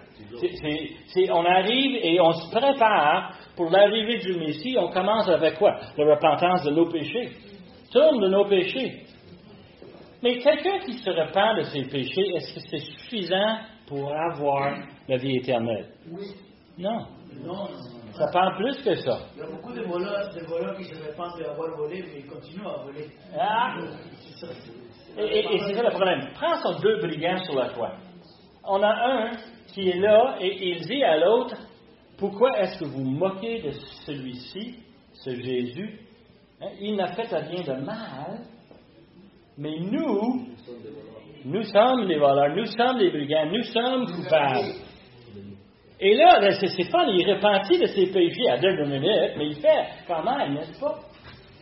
On arrive et on se prépare pour l'arrivée du Messie. On commence avec quoi? La repentance de nos péchés. Tourne de nos péchés. Mais quelqu'un qui se repent de ses péchés, est-ce que c'est suffisant pour avoir la vie éternelle? Oui. Non. Non. Ça parle plus que ça. Il y a beaucoup de voleurs qui se répandent d'avoir volé, mais ils continuent à voler. Ah! Et c'est ça le problème. Prends son deux brigands sur la toit. On a un qui est là et il dit à l'autre, pourquoi est-ce que vous moquez de celui-ci, ce Jésus? Hein, il n'a fait rien de mal, mais nous sommes les voleurs, nous sommes les brigands, nous sommes coupables. Et là, c'est fun, il repentit de ses péchés à 2 minutes, mais il fait quand même, n'est-ce pas?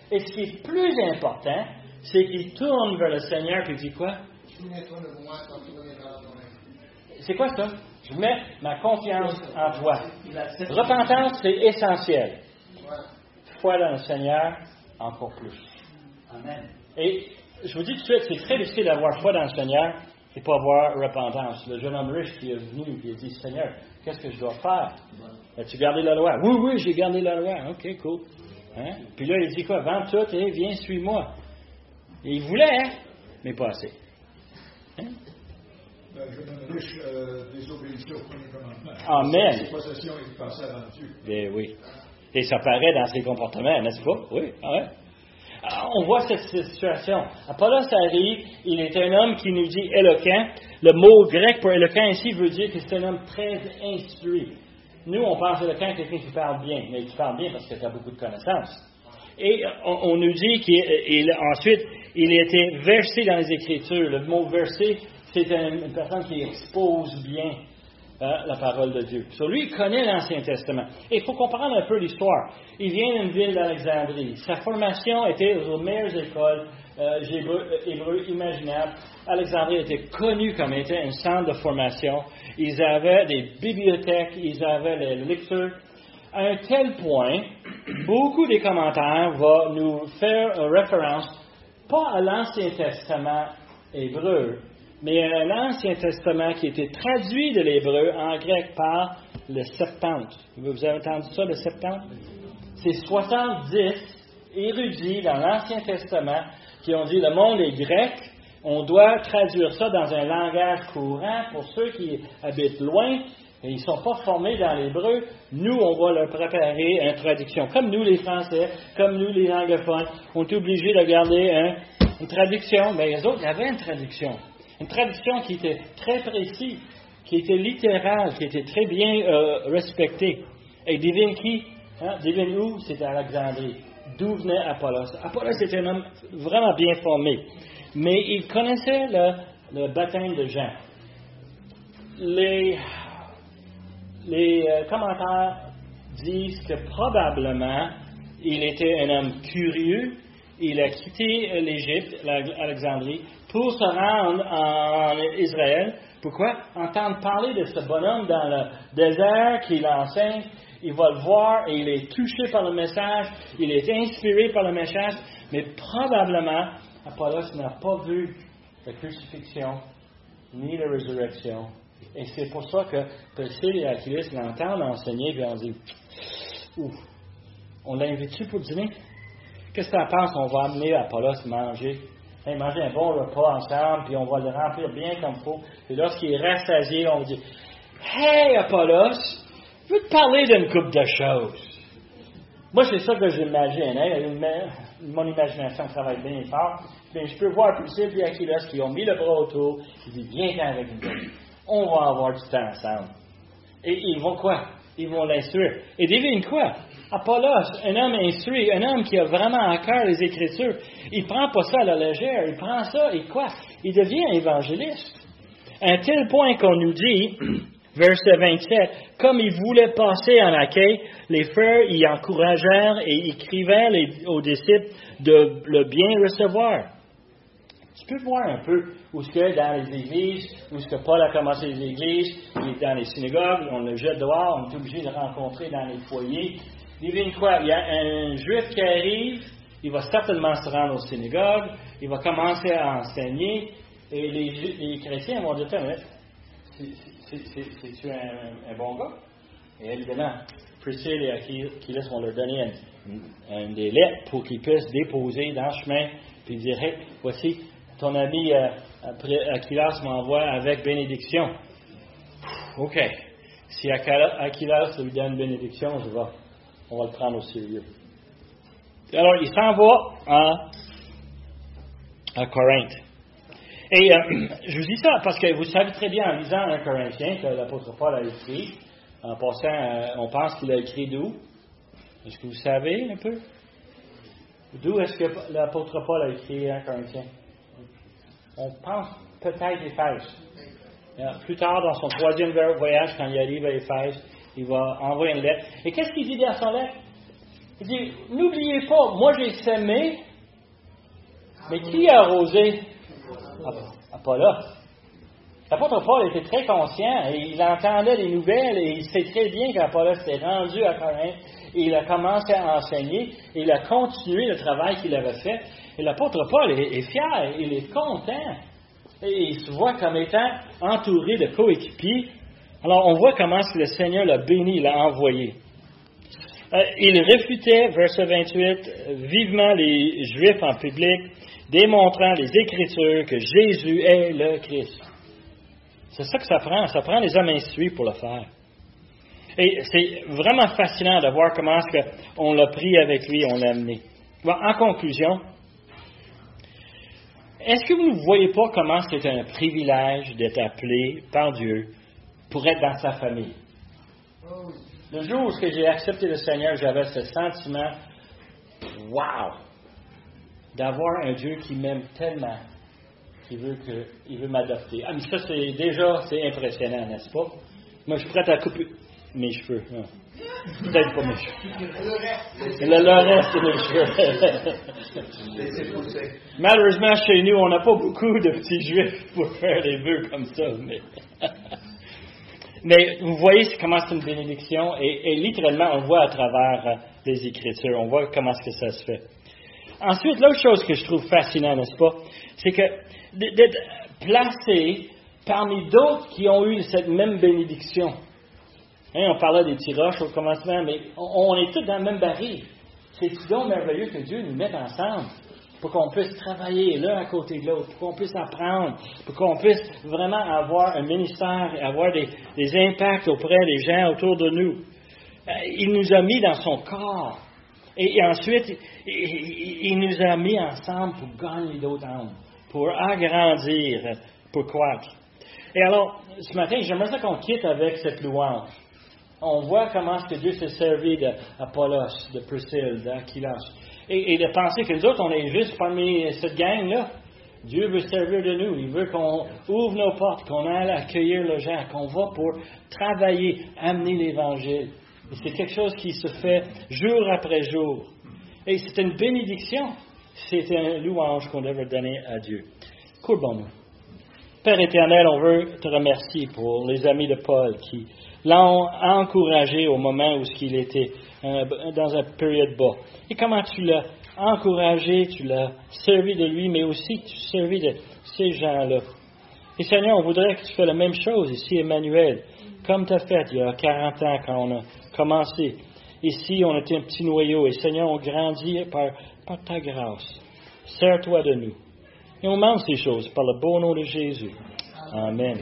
Et ce qui est plus important, c'est qu'il tourne vers le Seigneur et dit quoi? Souviens-toi de moi quand tu reviendras dans ton règne. C'est quoi ça? Je mets ma confiance en toi. Repentance, c'est essentiel. Voilà. Foi dans le Seigneur, encore plus. Amen. Et je vous dis tout de suite, c'est très difficile d'avoir foi dans le Seigneur et pas avoir repentance. Le jeune homme riche qui est venu et a dit, Seigneur, qu'est-ce que je dois faire? As-tu gardé la loi? Oui, j'ai gardé la loi. OK, cool. Hein? Puis là, il dit quoi? Vends tout et viens, suis-moi. Et il voulait, mais pas assez. Hein? Le jeune homme riche désobéissait au premier commandement. Amen. Ses possessions, il passait avant Dieu. Ben oui. Et ça paraît dans ses comportements, n'est-ce pas? Oui, ouais. Alors, on voit cette situation. Apollos arrive, il est un homme qui nous dit éloquent. Le mot grec pour éloquent ici veut dire que c'est un homme très instruit. Nous, on pense éloquent à quelqu'un qui parle bien, mais qui parle bien parce qu'il a beaucoup de connaissances. Et on nous dit qu'ensuite, il était versé dans les Écritures. Le mot versé, c'est une personne qui expose bien la parole de Dieu. So, lui, il connaît l'Ancien Testament. Et il faut comprendre un peu l'histoire. Il vient d'une ville d'Alexandrie. Sa formation était aux meilleures écoles hébreux imaginables. Alexandrie était connue comme étant un centre de formation. Ils avaient des bibliothèques, ils avaient les lectures. À un tel point, beaucoup des commentaires vont nous faire référence, pas à l'Ancien Testament hébreu, mais à l'Ancien Testament qui était traduit de l'hébreu en grec par le Septante. Vous avez entendu ça, le Septante? C'est 70 érudits dans l'Ancien Testament qui ont dit le monde est grec, on doit traduire ça dans un langage courant pour ceux qui habitent loin et ils ne sont pas formés dans l'hébreu. Nous, on va leur préparer une traduction. Comme nous, les Français, comme nous, les anglophones, on est obligés de garder une traduction. Mais les autres, il y avait une traduction. Une traduction qui était très précise, qui était littérale, qui était très bien respectée. Et devine qui? Devine où? C'était Alexandrie. D'où venait Apollos? Apollos était un homme vraiment bien formé. Mais il connaissait le baptême de Jean. Les commentaires disent que probablement il était un homme curieux. Il a quitté l'Égypte, l'Alexandrie, pour se rendre en Israël. Pourquoi? Entendre parler de ce bonhomme dans le désert qui l'enseigne. Il va le voir et il est touché par le message. Il est inspiré par le message. Mais probablement, Apollos n'a pas vu la crucifixion ni la résurrection. Et c'est pour ça que Priscille et Aquilus l'entendent enseigner, puis on dit, ouf, on l'invite-tu pour dîner? Qu'est-ce que tu en penses? On va amener Apollos manger. Manger un bon repas ensemble, puis on va le remplir bien comme il faut. Et lorsqu'il est rassasié, on dit, hey Apollos, je veux te parler d'une couple de choses. Moi, c'est ça que j'imagine. Mon imagination travaille bien fort. Mais je peux voir Priscille et Aquilus qui ont mis le bras autour. Ils disent, viens avec nous. On va avoir du temps ensemble. Et ils vont quoi? Ils vont l'instruire. Et devine quoi? Apollos, un homme instruit, un homme qui a vraiment à cœur les Écritures, il ne prend pas ça à la légère. Il prend ça et quoi? Il devient évangéliste. À un tel point qu'on nous dit, verset 27, comme ils voulaient passer en Achaïe, les frères y encouragèrent et écrivaient aux disciples de le bien recevoir. Tu peux voir un peu où ce que dans les églises, où ce que Paul a commencé les églises, il est dans les synagogues, on le jette dehors, on est obligé de le rencontrer dans les foyers. Devine quoi? Il y a un juif qui arrive, il va certainement se rendre aux synagogues, il va commencer à enseigner, et les chrétiens vont dire, c'est-tu un bon gars? Et évidemment, Priscille et Aquilus vont leur donner des lettres pour qu'ils puissent déposer dans le chemin, puis dire, hey, voici, ton ami Aquilus m'envoie avec bénédiction. OK. Si Aquilus lui donne bénédiction, on va le prendre au sérieux. Alors, il s'en va à Corinthe. Et je vous dis ça parce que vous savez très bien en lisant 1 Corinthiens que l'apôtre Paul a écrit. En passant, on pense qu'il a écrit d'où? Est-ce que vous savez un peu? D'où est-ce que l'apôtre Paul a écrit 1 Corinthiens? On pense peut-être Éphèse. Plus tard, dans son 3e voyage, quand il arrive à Éphèse, il va envoyer une lettre. Et qu'est-ce qu'il dit dans son lettre? Il dit, n'oubliez pas, moi j'ai semé, mais qui a arrosé? Apollos. L'apôtre Paul était très conscient, et il entendait les nouvelles, et il sait très bien qu'Apollos s'est rendu à Corinthe, et il a commencé à enseigner, et il a continué le travail qu'il avait fait. Et l'apôtre Paul est fier, il est content, et il se voit comme étant entouré de coéquipiers. Alors on voit comment le Seigneur l'a béni, l'a envoyé. Il réfutait, verset 28, vivement les Juifs en public, démontrant les Écritures que Jésus est le Christ. C'est ça que ça prend les hommes instruits pour le faire. Et c'est vraiment fascinant de voir comment on l'a pris avec lui, on l'a amené. Bon, en conclusion, est-ce que vous ne voyez pas comment c'est un privilège d'être appelé par Dieu pour être dans sa famille? Le jour où j'ai accepté le Seigneur, j'avais ce sentiment, wow, d'avoir un Dieu qui m'aime tellement, qu'il veut m'adopter. Ah, mais ça, c'est impressionnant, n'est-ce pas? Moi, je suis prêt à couper mes cheveux. Non. Peut-être pas mes cheveux. Le reste de mes cheveux. Malheureusement, chez nous, on n'a pas beaucoup de petits juifs pour faire des vœux comme ça. Mais vous voyez comment c'est une bénédiction. Et littéralement, on voit à travers les Écritures. On voit comment est-ce que ça se fait. Ensuite, l'autre chose que je trouve fascinant, n'est-ce pas, c'est que d'être placé parmi d'autres qui ont eu cette même bénédiction. On parlait des petits roches au commencement, mais on est tous dans le même baril. C'est donc merveilleux que Dieu nous mette ensemble pour qu'on puisse travailler l'un à côté de l'autre, pour qu'on puisse apprendre, pour qu'on puisse vraiment avoir un ministère et avoir des impacts auprès des gens autour de nous. Il nous a mis dans son corps. Et ensuite, il nous a mis ensemble pour gagner d'autres âmes, pour agrandir, pour croître. Et alors, ce matin, j'aimerais ça qu'on quitte avec cette louange. On voit comment est-ce que Dieu s'est servi d'Apollos, de Priscille, d'Aquilus. Et de penser que nous autres, on est juste parmi cette gang-là. Dieu veut servir de nous. Il veut qu'on ouvre nos portes, qu'on aille accueillir les gens, qu'on va pour travailler, amener l'Évangile. Et c'est quelque chose qui se fait jour après jour. Et c'est une bénédiction. C'est une louange qu'on devrait donner à Dieu. Courbons-nous. Père éternel, on veut te remercier pour les amis de Paul qui l'as encouragé au moment où il était dans une période bas. Et comment tu l'as encouragé, tu l'as servi de lui, mais aussi tu servis de ces gens-là. Et Seigneur, on voudrait que tu fasses la même chose ici, Emmanuel, comme tu as fait il y a 40 ans quand on a commencé. Ici, on était un petit noyau, et Seigneur, on grandit par ta grâce. Sers-toi de nous. Et on demande ces choses par le beau nom de Jésus. Amen.